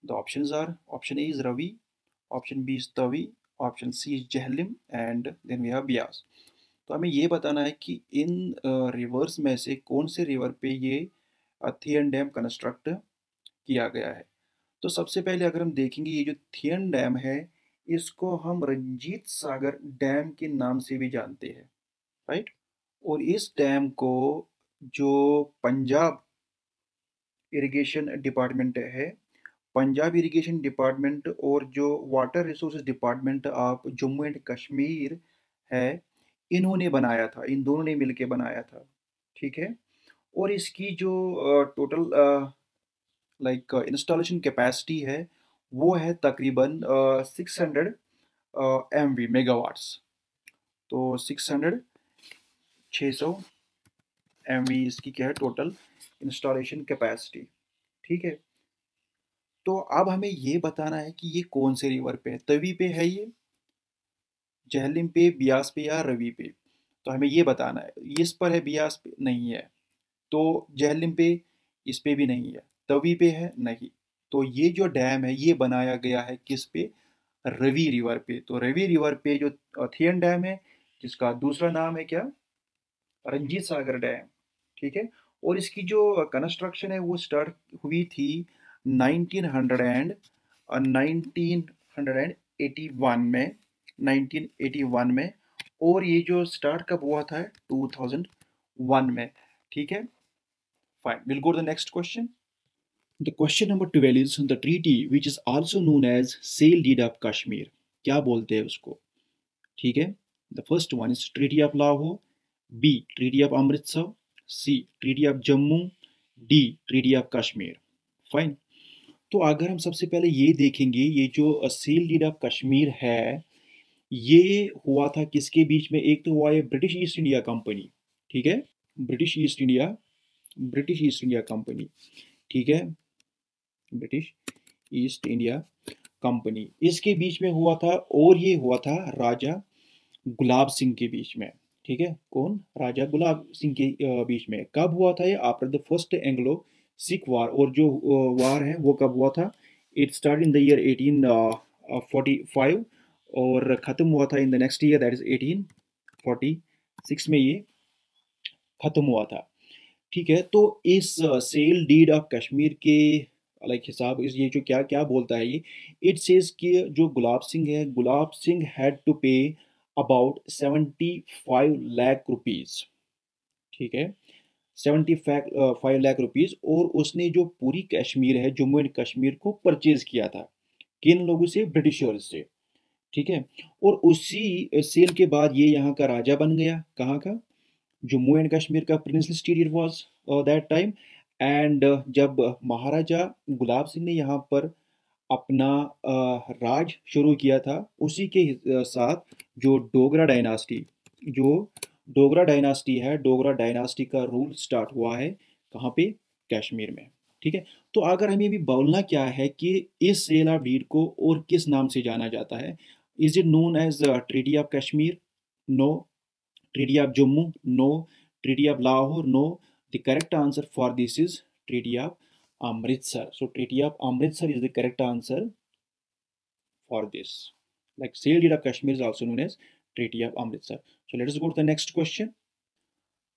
The options are, option A is Ravi, option B is Tawi, option C is Jhelum and then we have Beas. तो हमें ये बताना है कि इन रिवर्स में से कौन से रिवर पे ये थियन डैम कंस्ट्रक्ट किया गया है। तो सबसे पहले अगर हम देखेंगे ये जो थियन डैम है इसको हम रंजीत सागर डैम के नाम से भी जानते हैं, राइट। और इस डैम को जो पंजाब इरिगेशन डिपार्टमेंट है, पंजाब इरिगेशन डिपार्टमेंट और जो water resources department of Jammu and Kashmir है, इन्होंने बनाया था, इन दोनों ने मिलके बनाया था, ठीक है। और इसकी जो टोटल लाइक इंस्टॉलेशन कैपेसिटी है वो है तकरीबन 600 MV मेगावाट्स। तो 600 MV इसकी क्या है टोटल इंस्टॉलेशन कैपेसिटी, ठीक है। तो अब हमें ये बताना है कि ये कौन से रिवर पे है, तवी पे है ये, जहलिम पे, ब्यास पे या रवि पे। तो हमें ये बताना है, इस पर है ब्यास पे नहीं है, तो जहलिम पे इस पे भी नहीं है, तवी पे है नहीं। तो ये जो डैम है ये बनाया गया है किस पे, रवि रिवर पे। तो रवि रिवर पे जो थियन डैम है जिसका दूसरा नाम है क्या, रंजीत सागर डैम, ठीक है। और इसकी जो कंस्ट्रक्शन है वो स्टार्ट हुई थी 1981 में, 1981 में। और ये जो स्टार्ट कब हुआ था 2001 में, ठीक है। Fine, will go to the next question. The question number 12 is the treaty which is also known as sale deed of Kashmir, क्या बोलते हैं उसको, ठीक है। The first one is treaty of Lahore, B treaty of Amritsar, C treaty of Jammu, D treaty of Kashmir. Fine. तो अगर हम सबसे पहले ये देखेंगे ये जो सेल डीड ऑफ कश्मीर है ये हुआ था किसके बीच में, एक तो हुआ है ब्रिटिश ईस्ट इंडिया कंपनी, ठीक है, British east India, British east India company, ठीक है, ब्रिटिश ईस्ट इंडिया कंपनी, इसके बीच में हुआ था। और ये हुआ था राजा गुलाब सिंह के बीच में, ठीक है, कौन, राजा गुलाब सिंह के बीच में। कब हुआ था ये, after the first Anglo Sikh war. और जो वार है वो कब हुआ था, it start in the year 1845 और ख़त्म हुआ था in the next year that is 1846 में ये ख़त्म हुआ था, ठीक है। तो इस सेल डीड ऑफ कश्मीर के लाइक हिसाब इस ये जो क्या क्या बोलता है ये, इट सेज कि जो गुलाब सिंह है, गुलाब सिंह हैड टू पे अबाउट 75 लाख रुपीज़, ठीक है, 75 लाख रुपीज़। और उसने जो पूरी कश्मीर है, जम्मू एंड कश्मीर को परचेज किया था, किन लोगों से, ब्रिटिशर्स से, ठीक है। और उसी सेल के बाद ये यहाँ का राजा बन गया, कहाँ का, जम्मू एंड कश्मीर का princely state it was that time. And जब महाराजा गुलाब सिंह ने यहाँ पर अपना राज शुरू किया था, उसी के साथ जो डोगरा डायनास्टी, जो डोगरा डायनास्टी है, डोगरा डायनास्टी का रूल स्टार्ट हुआ है कहाँ पे, कश्मीर में, ठीक है। तो अगर हमें अभी बोलना क्या है कि इस सेल ऑफ डीड को और किस नाम से जाना जाता है, is it known as treaty of Kashmir, no, Treaty of Jammu, no. Treaty of Lahore, no. The correct answer for this is Treaty of Amritsar. So Treaty of Amritsar is the correct answer for this. Like Sale Deed of Kashmir is also known as Treaty of Amritsar. So let us go to the next question.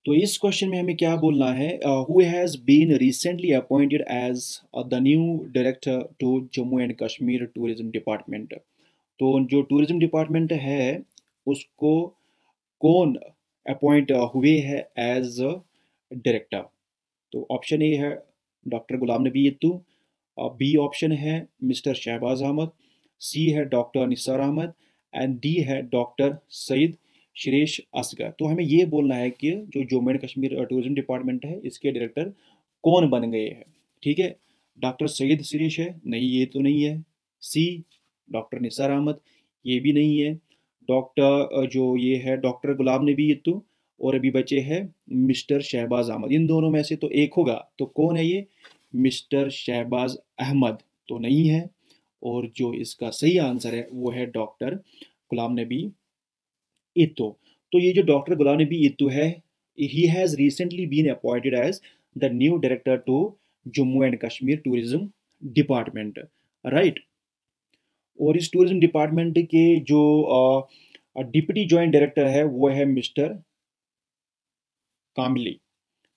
तो इस क्वेश्चन में हमें क्या बोलना है, who has been recently appointed as the new director to Jammu and Kashmir tourism department. तो जो टूरिज्म डिपार्टमेंट है उसको कौन अपॉइंट हुए हैं एज डायरेक्टर। तो ऑप्शन ए है doctor Ghulam Nabi Yattoo, B option है मिस्टर शहबाज अहमद, सी है doctor Nisar Ahmad and D है डॉक्टर सईद शिरेश असगर। तो हमें ये बोलना है कि जो Jammu and Kashmir tourism department है इसके डायरेक्टर कौन बन गए हैं, ठीक है। डॉक्टर सईद शिरेश है, नहीं ये तो नहीं है। सी डॉक्टर निसार अहमद, ये भी नहीं है। डॉक्टर जो ये है डॉक्टर गुलाम नबी यत्तू, और अभी बचे हैं मिस्टर शहबाज अहमद, इन दोनों में से तो एक होगा। तो कौन है ये, मिस्टर शहबाज अहमद तो नहीं है। और जो इसका सही आंसर है वो है डॉक्टर गुलाम नबी यत्तू। तो ये जो डॉक्टर गुलाम नबी यत्तू है, he has recently been appointed as the new director to Jammu and Kashmir tourism department. Right. और इस टूरिज्म डिपार्टमेंट के जो डिप्टी जॉइंट डायरेक्टर है वो है मिस्टर कामली।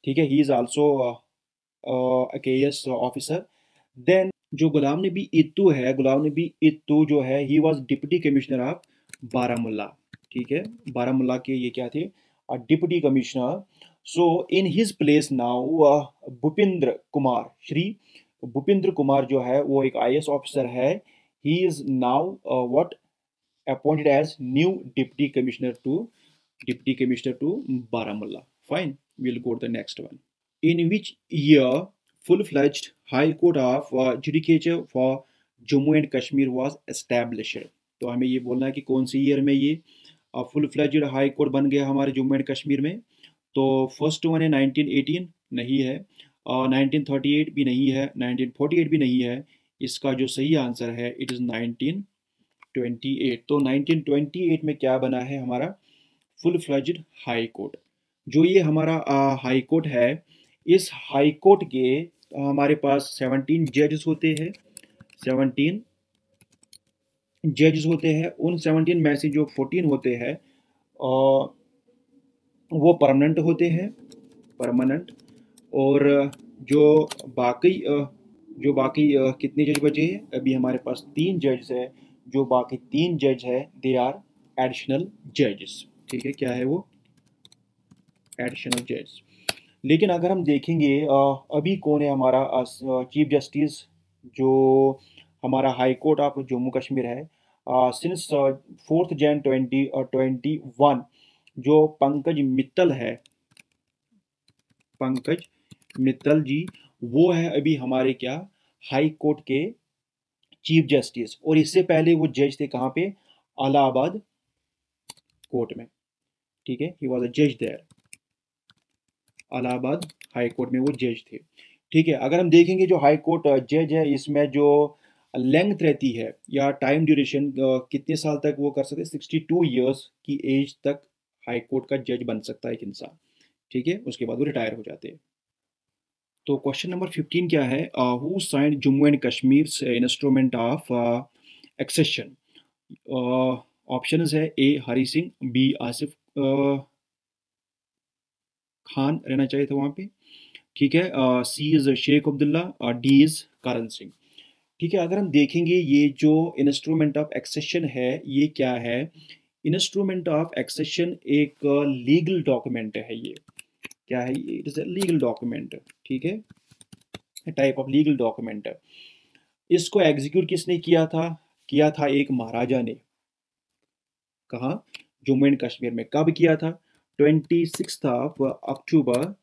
ठीक है, he is also KAS officer. Then जो गुलाम नबी इत्तू है, गुलाम नबी इत्तू जो है he was deputy commissioner of Baramulla. ठीक है, बारामुल्ला के ये क्या थे, deputy commissioner. So in his place now Bhupendra Kumar, Shri Bhupendra Kumar जो है वो एक आईएएस ऑफिसर है। He is now what appointed as new deputy commissioner to Baramulla. Fine, we'll go to the next one. In which year full-fledged High Court of Judicature for Jammu and Kashmir was established? तो हमें ये बोलना है कि कौन सी ईयर में ये फुल फ्लेज्ड हाई कोर्ट बन गया हमारे जम्मू एंड कश्मीर में। तो फर्स्ट वन है 1918, नहीं है, 1938 भी नहीं है, 1948 भी नहीं है। इसका जो सही आंसर है इट इज़ 1928। तो 1928 में क्या बना है हमारा फुल फ्लेज्ड हाई कोर्ट। जो ये हमारा हाई कोर्ट है, इस हाई कोर्ट के हमारे पास 17 जजेस होते हैं, 17 जजेस होते हैं। उन 17 में से जो 14 होते हैं वो परमानेंट होते हैं, परमानेंट। और जो बाकी कितने जज बचे हैं, अभी हमारे पास 3 जज है। जो बाकी 3 जज है दे आर एडिशनल जजेस। ठीक है, क्या है वो, एडिशनल जज। लेकिन अगर हम देखेंगे अभी कौन है हमारा चीफ जस्टिस जो हमारा high court of Jammu Kashmir है, सिंस 4 जैन 2021 जो पंकज मित्तल है, पंकज मित्तल जी, वो है अभी हमारे क्या हाई कोर्ट के चीफ जस्टिस। और इससे पहले वो जज थे कहाँ पे, इलाहाबाद कोर्ट में। ठीक है, ही वॉज अ जज देयर, इलाहाबाद हाई कोर्ट में वो जज थे। ठीक है, अगर हम देखेंगे जो हाई कोर्ट जज है इसमें जो लेंथ रहती है या टाइम ड्यूरेशन कितने साल तक वो कर सकते हैं, 62 ईयर्स की एज तक हाई कोर्ट का जज बन सकता है एक इंसान। ठीक है, उसके बाद वो रिटायर हो जाते हैं। तो क्वेश्चन नंबर 15 क्या है, who signed Jammu and Kashmir instrument of accession? Option है ए हरी सिंह, बी आसिफ खान रहना चाहिए था वहाँ पे। ठीक है, सी इज़ शेख अब्दुल्ला और डी इज़ करण सिंह। ठीक है, अगर हम देखेंगे ये जो इंस्ट्रूमेंट ऑफ एक्सेशन है ये क्या है, इंस्ट्रूमेंट ऑफ एक्सेशन एक लीगल डॉक्यूमेंट है। ये क्या है, it is a legal document. ठीक है, टाइप ऑफ लीगल डॉक्यूमेंट है। इसको एग्जीक्यूट किसने किया था एक महाराजा ने। कहाँ, जम्मू एंड कश्मीर में। कब किया था, 26 ऑफ अक्टूबर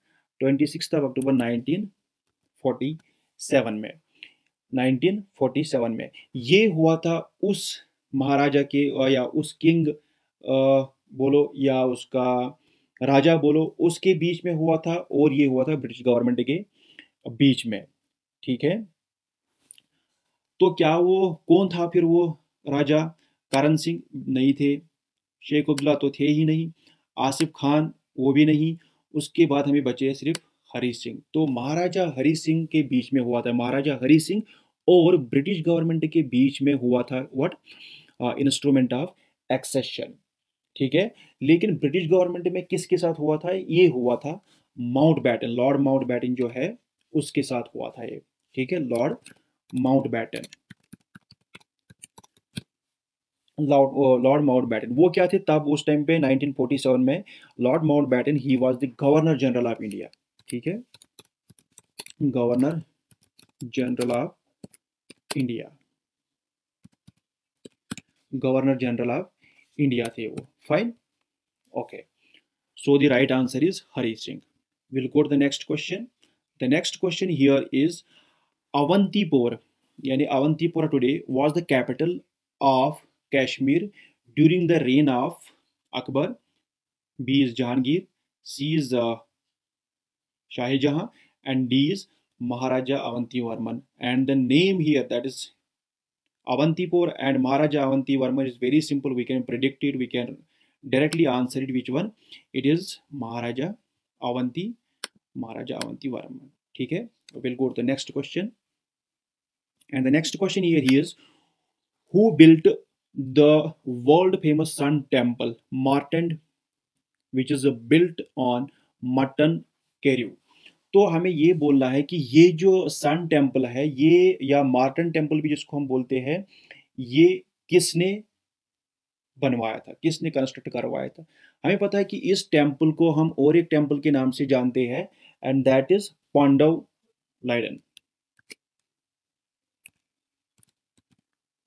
1947 में, 1947 में ये हुआ था। उस महाराजा के या उस किंग बोलो या उसका राजा बोलो, उसके बीच में हुआ था। और ये हुआ था ब्रिटिश गवर्नमेंट के बीच में। ठीक है, तो क्या वो कौन था फिर वो राजा, करण सिंह नहीं थे, शेख अब्दुल्ला तो थे ही नहीं, आसिफ खान वो भी नहीं। उसके बाद हमें बचे सिर्फ हरी सिंह। तो महाराजा हरी सिंह के बीच में हुआ था, महाराजा हरी सिंह और ब्रिटिश गवर्नमेंट के बीच में हुआ था व्हाट, इंस्ट्रूमेंट ऑफ एक्सेशन। ठीक है, लेकिन ब्रिटिश गवर्नमेंट में किसके साथ हुआ था, ये हुआ था Mountbatten, lord Mountbatten जो है उसके साथ हुआ था ये। ठीक है, lord Mountbatten, lord Mountbatten वो क्या थे तब उस टाइम पे 1947 में, lord Mountbatten he was the governor general of India. ठीक है, governor general of India, governor general of India थे वो। Fine, okay. So the right answer is Hari Singh. Will go to the next question. The next question here is Avantipur, यानी Avantipura today was the capital of Kashmir during the reign of Akbar, B is Jahangir, C is Shahjahan, and D is Maharaja Avantivarman. And the name here, that is Avantipur and Maharaja Avantivarman, is very simple. We can predict it. We can directly answer it. Which one? It is Maharaja Avantivarman. ठीक है? We'll go to the next question. And the next question here is, who built the world famous Sun Temple, Martin, which is built on Mutton Carew? तो हमें ये बोलना है कि ये जो सन टेम्पल है ये, या मार्टन टेम्पल भी जिसको हम बोलते हैं, ये किसने बनवाया था, किसने कंस्ट्रक्ट करवाया था? हमें पता है कि इस टेम्पल को हम और एक टेम्पल के नाम से जानते हैं, and that is Pandav Laidan.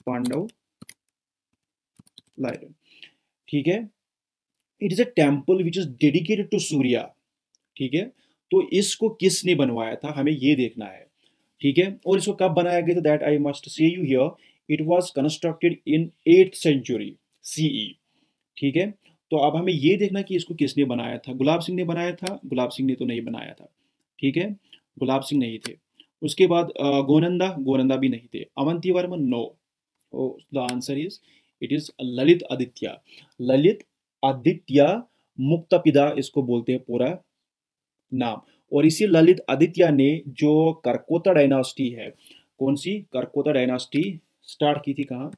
Pandav Laidan, ठीक है। It is a temple which is dedicated to Surya, ठीक है। तो इसको किसने बनवाया था, हमें ये देखना है, ठीक है। और इसको कब बनाया गया था, that I must say you here, it was constructed in 8th century CE, ठीक है। तो अब हमें ये देखना कि इसको किसने बनाया था। गुलाब सिंह ने बनाया था? गुलाब सिंह ने तो नहीं बनाया था, ठीक है, गुलाब सिंह नहीं थे। उसके बाद गोनंदा, गोनंदा भी नहीं थे। Avanti Varman, no. The answer is, it is Lalit Aditya. Lalit Aditya Muktapida इसको बोलते हैं पूरा नाम। और इसी ललित आदित्य ने जो करकोता डायनास्टी है, कौन सी करकोता डायनास्टी स्टार्ट की थी, कहाँ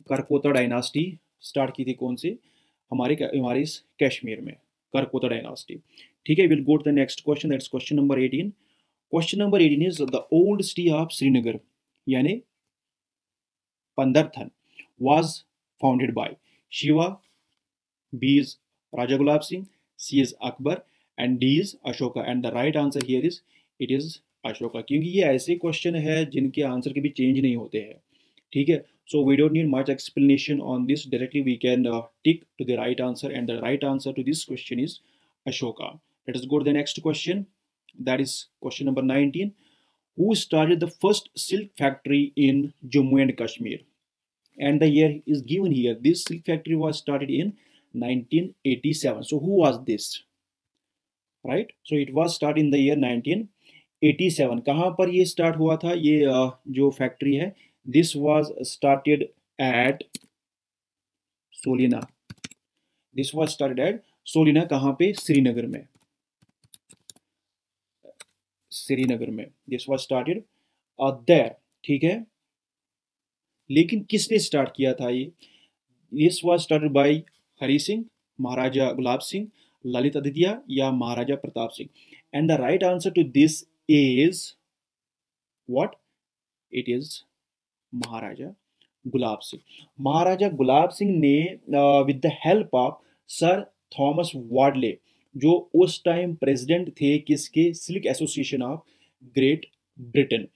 करकोता डायनास्टी स्टार्ट की थी, कौन से, हमारे इस कश्मीर में, करकोता डायनास्टी, ठीक है। Will go to the next question, that's question number 18। Question number 18 is the old city of Srinagar, यानी Pandrethan, was founded by Shiva, B is Raja Gulab Singh, C is Akbar, and D is Ashoka. And the right answer here is, it is Ashoka, क्योंकि ये ऐसे क्वेश्चन है जिनके आंसर कभी चेंज नहीं होते हैं, ठीक है। So we don't need much explanation on this. Directly we can tick to the right answer, and the right answer to this question is Ashoka. Let us go to the next question. That is question number 19. Who started the first silk factory in Jammu and Kashmir? And the year is given here. This silk factory was started in 1987. So who was this? Right? So it was started in the year 1987. कहाँ पर ये start हुआ था, ये जो factory है? This was started at Solina. This was started at Solina, कहाँ पे? श्रीनगर में, श्रीनगर में। This was started there, ठीक है। लेकिन किसने स्टार्ट किया था ये? This was started by Hari Singh, महाराजा गुलाब सिंह, ललित आदित्य, या महाराजा Pratap Singh? And the right answer to this is what? It is महाराजा गुलाब सिंह। महाराजा गुलाब सिंह ने with the help of sir Thomas Wardle, जो उस टाइम प्रेसिडेंट थे किसके? Silk association of Great Britain,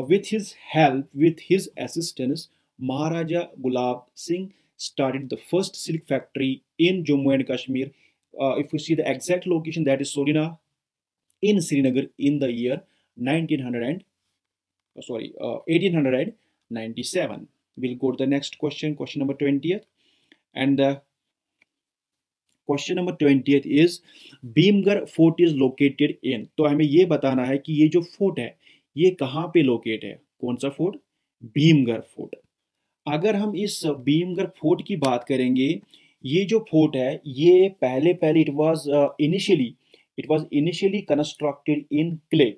with his help, with his assistance, Maharaja Gulab Singh started the first silk factory in Jammu and Kashmir. If you see the exact location, that is Solina in Srinagar in the year 1897. We'll go to the next question, question number 20th. And the question number 20th is Bhimgarh Fort is located in. तो हमें ये बताना है कि ये जो फोर्ट है ये कहाँ पे लोकेट है। कौन सा फोर्ट? भीमगढ़ फोर्ट। अगर हम इस भीमगढ़ फोर्ट की बात करेंगे, ये जो फोर्ट है ये पहले it was initially constructed in clay,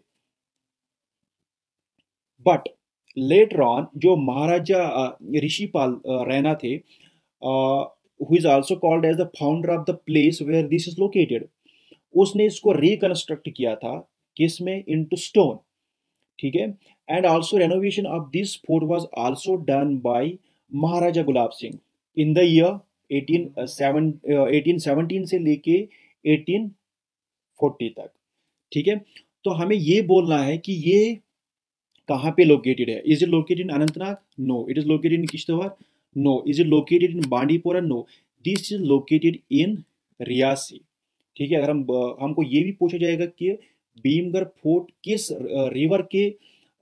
but later on जो महाराजा ऋषिपाल रैना थे, who is also called as the founder of the place where this is located, उसने इसको रिकंस्ट्रक्ट किया था किस में? इनटू स्टोन, ठीक है। And also renovation of this fort was also done by Maharaja Gulab Singh in the year 1817 से लेके 1840 तक, ठीक है। तो हमें ये बोलना है कि ये कहाँ पे लोकेटेड है। Is it located in Anantnag? No. It is located in Kishtwar? No. Is it located in Bandipora? No. This is located in Reasi, ठीक है। अगर हमको ये भी पूछा जाएगा कि भीमगढ़ फोर्ट किस रिवर के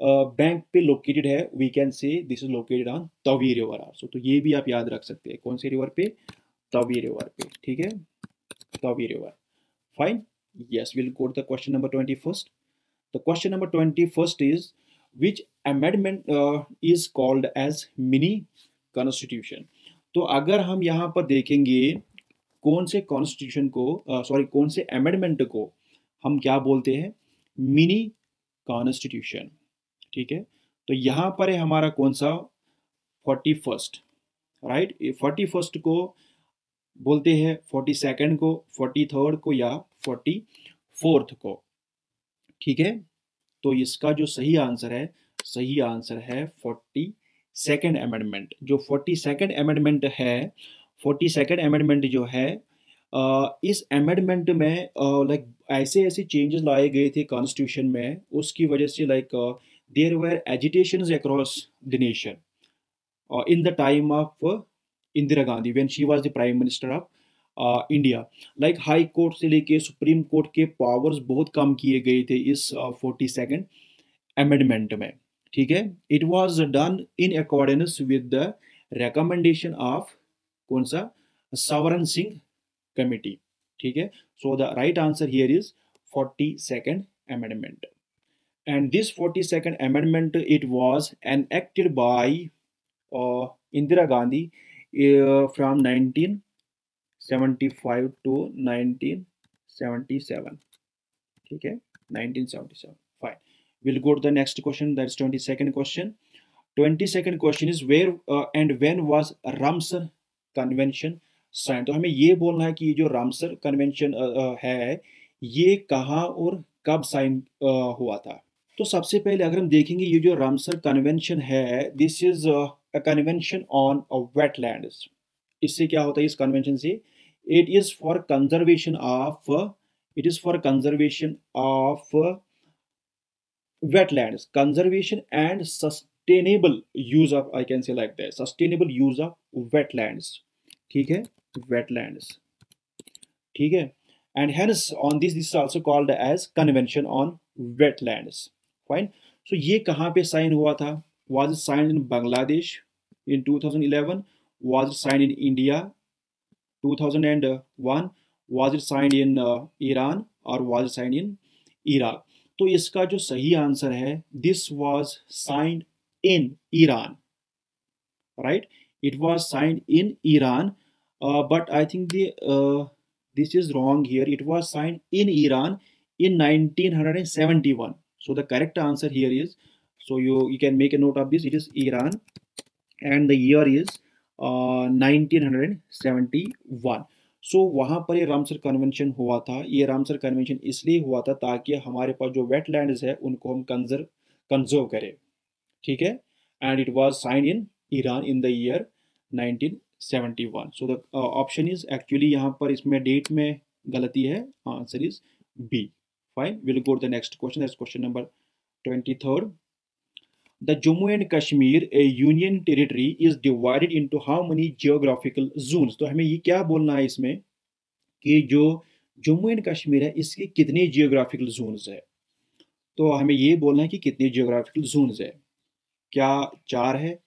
बैंक पे लोकेटेड है, we can say this is located on Tawi river also. तो ये भी आप याद रख सकते हैं, कौन से रिवर पे? तवी रिवर पे, ठीक है, Tawi river. Fine, yes, will go to the question number 21st. The question number 21st is which amendment is called as mini constitution. तो अगर हम यहाँ पर देखेंगे कौन से कॉन्स्टिट्यूशन को कौन से अमेंडमेंट को हम क्या बोलते हैं? मिनी कॉन्स्टिट्यूशन, ठीक है, तो यहाँ पर है हमारा कौन सा 41st, राइट। 41st को बोलते हैं, 42nd को, 43rd को या 44th को, ठीक है। तो इसका जो सही आंसर है, सही आंसर है 42nd अमेंडमेंट। जो 42nd अमेंडमेंट है, 42nd अमेंडमेंट जो है, इस अमेंडमेंट में लाइक ऐसे ऐसे चेंजेस लाए गए थे कॉन्स्टिट्यूशन में, उसकी वजह से like there were agitations across the nation in the time of Indira Gandhi when she was the prime minister of India. Like high court से लेके सुप्रीम कोर्ट के पावर्स बहुत कम किए गए थे इस 42nd अमेंडमेंट में, ठीक है। It was done in accordance with the recommendation of कौन सा, सवरन सिंह कमिटी, ठीक है। सो the right answer here is 42nd amendment. And this 42nd amendment, it was enacted by Indira Gandhi from 1975 to 1977, ठीक है, 1977। Fine. We'll go to the next question. That's 22nd question. 22nd question is where and when was Ramsar Convention signed? तो हमें ये बोलना है कि ये जो रामसर कन्वेंशन है, ये कहाँ और कब साइन हुआ था। तो सबसे पहले अगर हम देखेंगे ये जो रामसर कन्वेंशन है, this is a convention on wetlands. इससे क्या होता है इस कन्वेंशन से, it is for conservation of, it is for conservation of wetlands, conservation and sustainable use of, I can say like that, sustainable use of wetlands, ठीक है, wetlands, ठीक है। and hence on this is also called as convention on wetlands, fine। so ये कहाँ पे साइन हुआ था, was it signed in Bangladesh in 2011, was it signed in India 2001, was it signed in Iran or was it signed in Iraq। तो इसका जो सही आंसर है, this was signed in Iran, right, it was signed in Iran, but I think this is wrong here, it was signed in Iran in 1971। so the correct answer here is, so you can make a note of this, it is Iran and the year is 1971। सो वहाँ पर ये रामसर कन्वेंशन हुआ था। ये रामसर कन्वेंशन इसलिए हुआ था ताकि हमारे पास जो वेटलैंड्स है उनको हम कंजर्व करें, ठीक है। And it was sign in Iran in the year 1971। So the option is actually यहाँ पर इसमें डेट में गलती है, answer is B. Fine, will go to the next question, that's question number 23rd। The Jammu and Kashmir, a union territory, is divided into how many geographical zones? तो हमें ये क्या बोलना है इसमें कि जो जम्मू एंड कश्मीर है इसके कितने जियोग्राफिकल जोन्स है। तो हमें ये बोलना है कि कितने जियोग्राफिकल जोन्स है, क्या 4 है,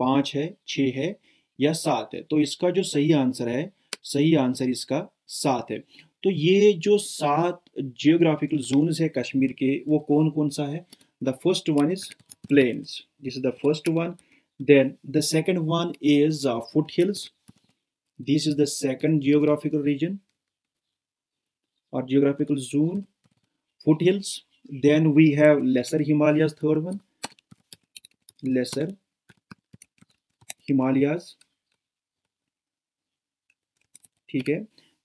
5 है, 6 है या 7 है। तो इसका जो सही आंसर है, सही आंसर इसका 7 है। तो ये जो 7 जियोग्राफिकल जोन्स है कश्मीर के, वो कौन कौन सा है। The first one is plains, this is the first one, then the second one is foothills, this is the second geographical region or geographical zone, foothills, then we have lesser Himalayas, third one, lesser Himalayas, ठीक है।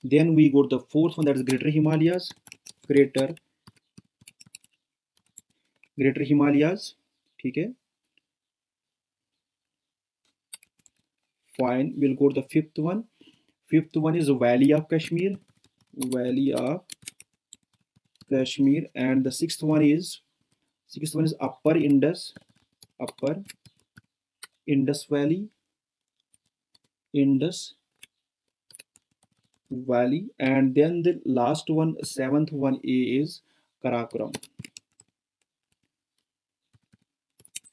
then we go to the fourth one, that is greater Himalayas, greater Himalayas, ठीक है। Fine, we'll go to the fifth one. Fifth one is Valley of Kashmir, Valley of Kashmir, and the sixth one is Upper Indus Valley, and then the last one, seventh one is Karakoram.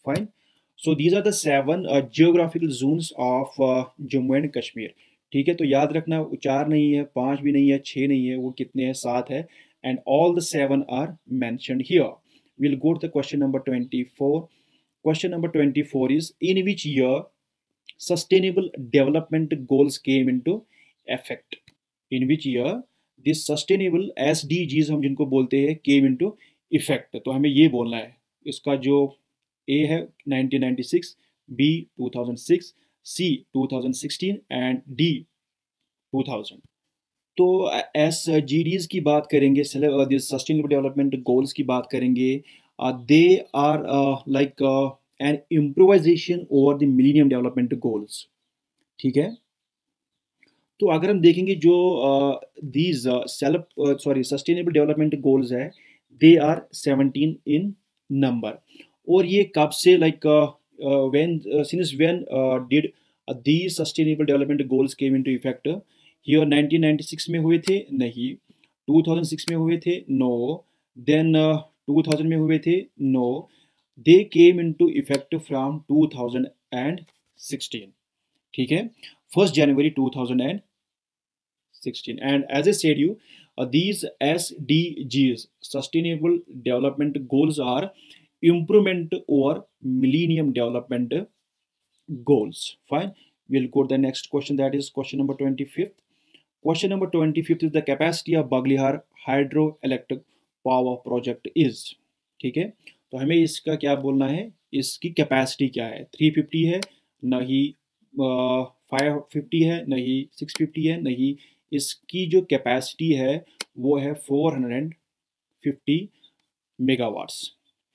Fine. So these are the 7 geographical zones of Jammu and Kashmir, ठीक है। तो याद रखना 4 नहीं है, 5 भी नहीं है, 6 नहीं है, वो कितने हैं, 7 है। and all the 7 are mentioned here. We'll go to the question number 24. Question number 24 is, in which year sustainable development goals came into effect? In which year this sustainable SDGs हम जिनको बोलते हैं came into effect? तो हमें ये बोलना है, इसका जो ए है 1996, बी 2006, सी 2016 एंड डी 2000। तो एस जी डीज की बात करेंगे, सस्टेनेबल डेवलपमेंट गोल्स की बात करेंगे, they are like an improvisation over the millennium development goals. ठीक है, तो अगर हम देखेंगे जो दीज सस्टेनेबल डेवलपमेंट गोल्स है, दे आर 17 इन नंबर। और ये कब से like when since when did these sustainable development goals came into effect? Here 1996 में हुए थे? नहीं। 2006 में हुए थे? नो। देन 2000 में हुए थे? No. They came into effect from 2016। ठीक है, 1 जनवरी 2016। And as I said you, these SDGs, Sustainable Development Goals, are improvement over Millennium Development Goals. Fine. We'll go to the next question. That is question number 25th. Question number 25th is the capacity of Baglihar hydroelectric power project is. ठीक है, तो हमें इसका क्या बोलना है, इसकी कैपेसिटी क्या है? 350 है, नहीं 550 है, नहीं 650 है, नहीं। इसकी जो कैपेसिटी है वो है 450 megawatts.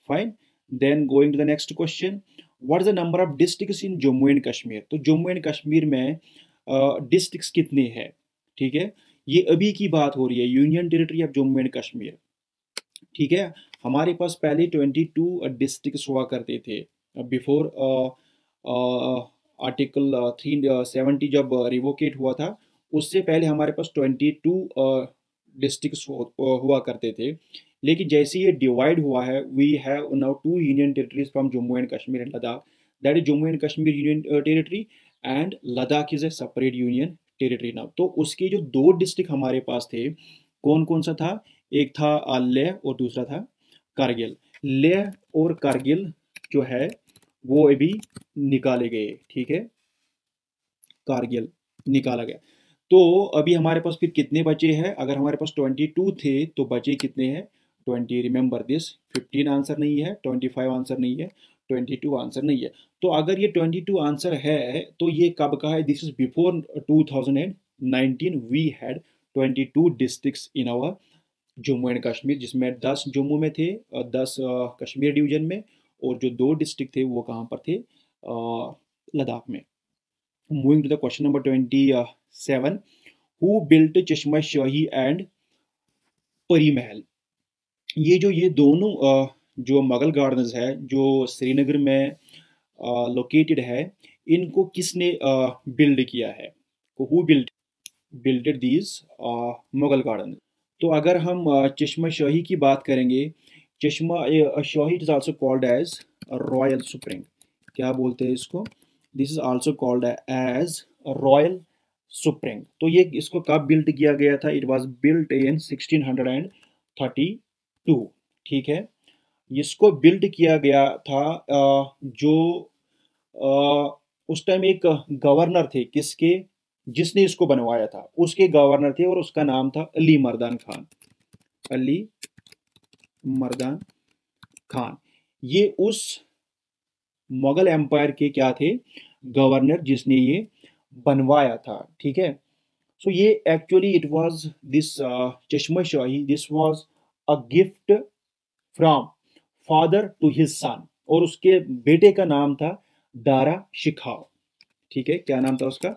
Fine. Then going to the next question, what is the number of districts in Jammu and Kashmir? तो जम्मू एंड कश्मीर में डिस्ट्रिक्ट्स कितने हैं? ठीक है, ये अभी की बात हो रही है, union territory of Jammu and Kashmir. ठीक है, हमारे पास पहले 22 डिस्ट्रिक्ट्स हुआ करते थे बिफोर आर्टिकल 370 जब रिवोकेट हुआ था, उससे पहले हमारे पास 22 डिस्ट्रिक्ट्स हुआ करते थे। लेकिन जैसे ये डिवाइड हुआ है, we have now 2 union territories from Jammu and Kashmir and Ladakh. That is Jammu and Kashmir union territory and Ladakh is a separate union territory now. तो उसके जो 2 डिस्ट्रिक्ट हमारे पास थे, कौन कौन सा था? एक था लेह और दूसरा था कारगिल। लेह और कारगिल जो है वो अभी निकाले गए। ठीक है, कारगिल निकाला गया। तो अभी हमारे पास फिर कितने बचे हैं? अगर हमारे पास 22 थे तो बचे कितने हैं? 20। रिमेंबर दिस, 15 आंसर नहीं है, 25 आंसर नहीं है, 22 आंसर नहीं है। तो अगर ये 22 आंसर है तो ये कब का है? This is before 2019 we had 22 districts in our Jammu and Kashmir, जिसमें 10 जम्मू में थे और 10 कश्मीर डिवीजन में, और जो 2 डिस्ट्रिक्ट थे वो कहाँ पर थे? लद्दाख में। Moving to the question number 27, who built Chashma Shahi and परी महल? ये दोनों जो मुगल गार्डन्स है जो श्रीनगर में लोकेटेड है, इनको किसने बिल्ड किया है? Who builded these Mughal garden? तो अगर हम चश्मा शाही की बात करेंगे, Chashma Shahi is also called as royal spring. क्या बोलते हैं इसको? This is also called as royal spring. तो ये इसको कब बिल्ड किया गया था? It was built in 1632। ठीक है, इसको बिल्ड किया गया था जो उस टाइम एक गवर्नर थे, किसके? जिसने इसको बनवाया था उसके गवर्नर थे, और उसका नाम था अली मर्दान खान। अली मर्दान खान, ये उस मुगल एम्पायर के क्या थे? गवर्नर, जिसने ये बनवाया था। ठीक है, सो ये actually it was this Chashma Shahi, this was a gift from father to his son, और उसके बेटे का नाम था दारा शिखाव। ठीक है, क्या नाम था उसका?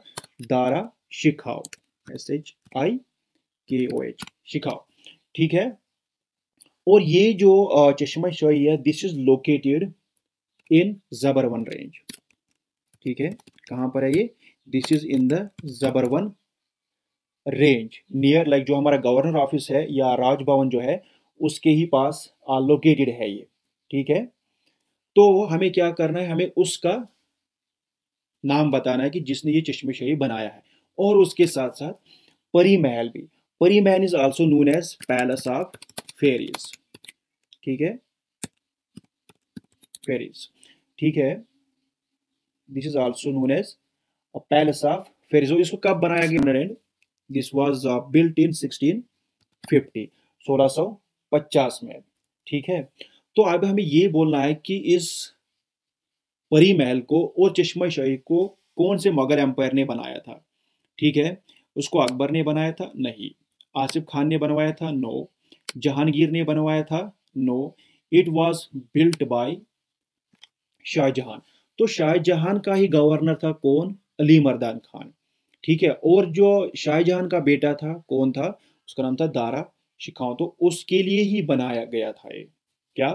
दारा शिखाव, SHIKOH, शिखाव। ठीक है, और ये जो चश्मा शाही है, this is located in Zabarwan range. ठीक है, कहां पर है ये? This is in the Zabarwan range, near like जो हमारा गवर्नर ऑफिस है या राजभवन जो है उसके ही पास लोकेटेड है ये। ठीक है, तो हमें क्या करना है? हमें उसका नाम बताना है कि जिसने ये चश्मे शाही बनाया है, और उसके साथ साथ परी महल भी। Pari Mahal is also known as palace of fairies. ठीक है, फेरीज। ठीक है, this is also known as a palace of fairies. इसको कब बनाया गया? दिस वाज बिल्ट इन 1650, 1650 में। ठीक है, तो अब हमें ये बोलना है कि इस परी महल को और चश्मा शाही को कौन से मुगल एम्पायर ने बनाया था? ठीक है, उसको अकबर ने बनाया था? नहीं। आसिफ खान ने बनवाया था? नो। जहांगीर ने बनवाया था? No. It was built by Shah Jahan. तो शाहजहां का ही गवर्नर था कौन? अली मर्दान खान। ठीक है, और जो शाहजहां का बेटा था कौन था? उसका नाम था दारा शिखाओ। तो उसके लिए ही बनाया गया था ये क्या?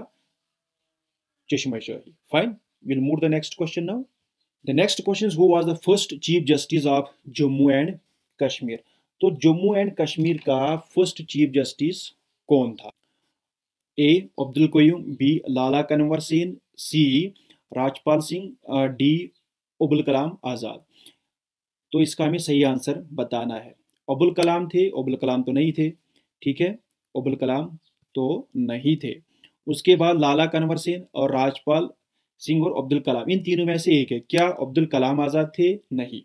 Chashma Shahi. Fine, will move the next question now. The next question is who was the first chief justice of Jammu and Kashmir? तो जम्मू एंड कश्मीर का फर्स्ट चीफ जस्टिस कौन था? ए अब्दुल कयूम, बी लाला कनवर सेन, सी राजपाल सिंह, डी अबुल कलाम आज़ाद। तो इसका हमें सही आंसर बताना है। अबुल कलाम थे? अबुल कलाम तो नहीं थे। ठीक है, अबुल कलाम तो नहीं थे। उसके बाद लाला कनवर सेन और राजपाल सिंह और अब्दुल कलाम, इन तीनों में से एक है। क्या अब्दुल कलाम आज़ाद थे? नहीं।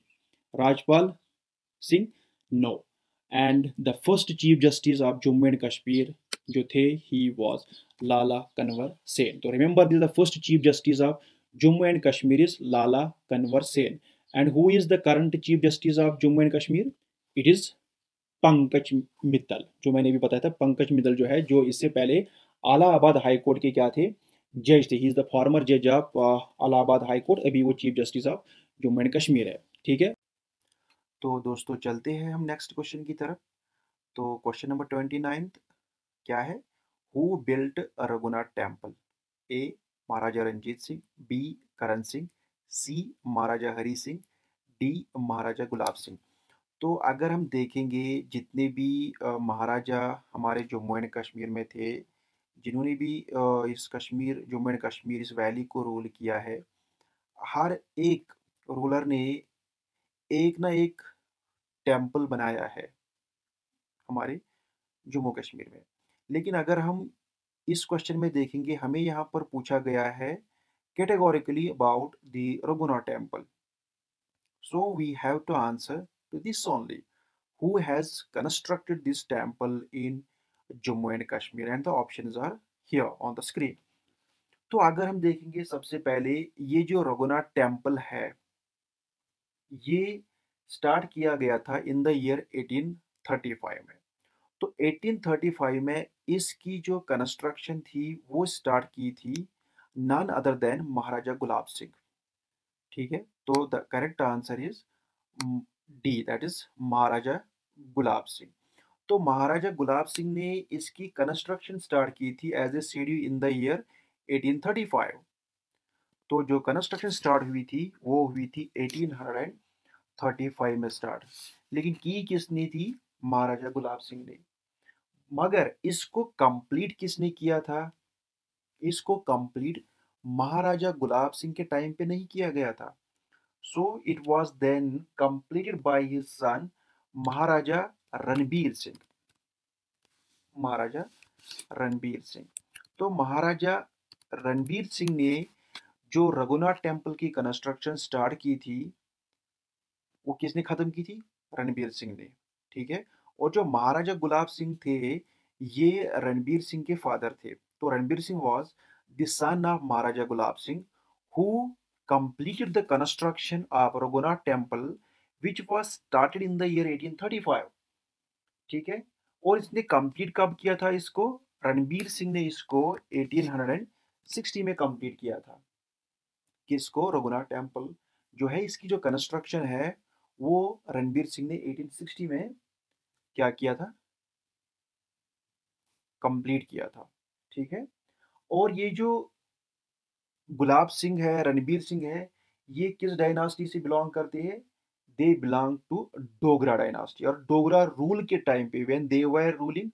Rajpal Singh? No. And the first chief justice of Jammu and Kashmir जो थे, ही वॉज लाला कनवर सेन। तो remember this, the first chief justice of Jammu and Kashmir is Lala Kanwar Sen. And who is the current chief justice of Jammu and Kashmir? It is Pankaj Mittal. जो मैंने भी बताया था, पंकज मित्तल जो है, जो इससे पहले इलाहाबाद हाई कोर्ट के क्या थे? जज थे। ही इज द फॉर्मर जज ऑफ इलाहाबाद हाई कोर्ट। अभी वो chief justice of Jammu and Kashmir है। ठीक है, तो दोस्तों चलते हैं हम नेक्स्ट क्वेश्चन की तरफ। तो क्वेश्चन नंबर 29 क्या है? Who built Raghunath temple? A Maharaja Ranjit Singh, B Karan Singh, C Maharaja Hari Singh, D Maharaja Gulab Singh. तो अगर हम देखेंगे जितने भी महाराजा हमारे जम्मू एंड कश्मीर में थे, जिन्होंने भी इस कश्मीर जम्मू एंड कश्मीर इस वैली को रूल किया है, हर एक रूलर ने एक ना एक टेम्पल बनाया है हमारे जम्मू कश्मीर में। लेकिन अगर हम इस क्वेश्चन में देखेंगे, हमें यहाँ पर पूछा गया है categorically about the Raghunath temple. So we have to answer to this only. Who has constructed this temple in Jammu and Kashmir? And the options are here on the screen. तो अगर हम देखेंगे सबसे पहले, ये जो रघुनाथ टेम्पल है, ये स्टार्ट किया गया था इन द ईयर 1835 में। तो 1835 में इसकी जो कंस्ट्रक्शन थी वो स्टार्ट की थी none other than Maharaja Gulab Singh. ठीक है, तो the correct answer is D, that is Maharaja Gulab Singh. तो महाराजा गुलाब सिंह ने इसकी कंस्ट्रक्शन स्टार्ट की थी as a schedule in the year 1835। तो जो कंस्ट्रक्शन स्टार्ट हुई थी वो हुई थी 1835 में स्टार्ट। लेकिन की किसने थी? महाराजा गुलाब सिंह ने। मगर इसको कंप्लीट किसने किया था? इसको कंप्लीट महाराजा गुलाब सिंह के टाइम पे नहीं किया गया था। So it was then completed by his son Maharaja Ranbir Singh. Maharaja Ranbir Singh. तो महाराजा रणबीर सिंह ने जो रघुनाथ टेम्पल की कंस्ट्रक्शन स्टार्ट की थी, वो किसने खत्म की थी? रणबीर सिंह ने। ठीक है, और जो महाराजा गुलाब सिंह थे, ये रणबीर सिंह के फादर थे। तो Ranbir Singh was the son of Maharaja Gulab Singh who completed the construction of Raghunath temple which was started in the year 1835। ठीक है, और इसने कंप्लीट कब किया था इसको? रणबीर सिंह ने इसको 1860 में कंप्लीट किया था। किसको? रघुनाथ टेम्पल जो है, इसकी जो कंस्ट्रक्शन है वो रणबीर सिंह ने 1860 में क्या किया था? कंप्लीट किया था। ठीक है, और ये जो गुलाब सिंह है, रणबीर सिंह है, ये किस डायनास्टी से बिलोंग करते हैं? They belong to Dogra dynasty. और डोगरा रूल के टाइम पे, when they were ruling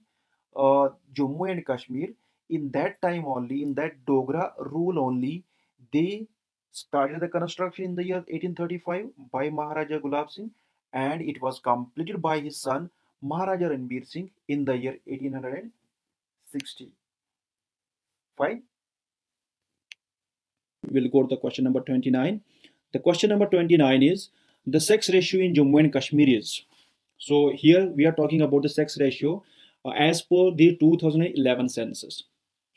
Jammu and Kashmir, in that time only, in that Dogra rule only, they started the construction in the year 1835 by Maharaja Gulab Singh, and it was completed by his son Maharaja Ranbir Singh in the year 1860. Fine. We'll go to the question number 29. The question number 29 is the sex ratio in Jammu and Kashmir is. So here we are talking about the sex ratio as per the 2011 census.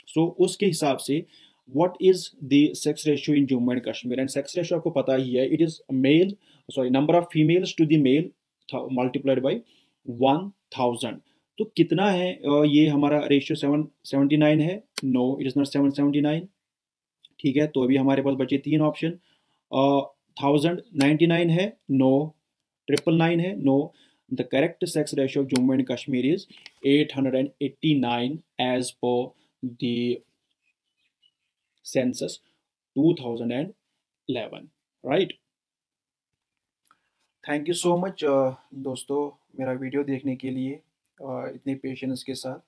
So उसके हिसाब से what is the sex ratio in Jammu and Kashmir? And sex ratio आपको पता ही है, it is male, sorry, number of females to the male multiplied by 1000। तो कितना है ये हमारा रेशियो? 779 है? No, it is not 779। ठीक है, तो अभी हमारे पास बचे तीन ऑप्शन। 1099 है? नो। 999 है? No. The correct sex ratio of Jammu and Kashmir is 889 as per the census 2011, right. Thank you so much दोस्तों, मेरा वीडियो देखने के लिए इतने पेशेंस के साथ।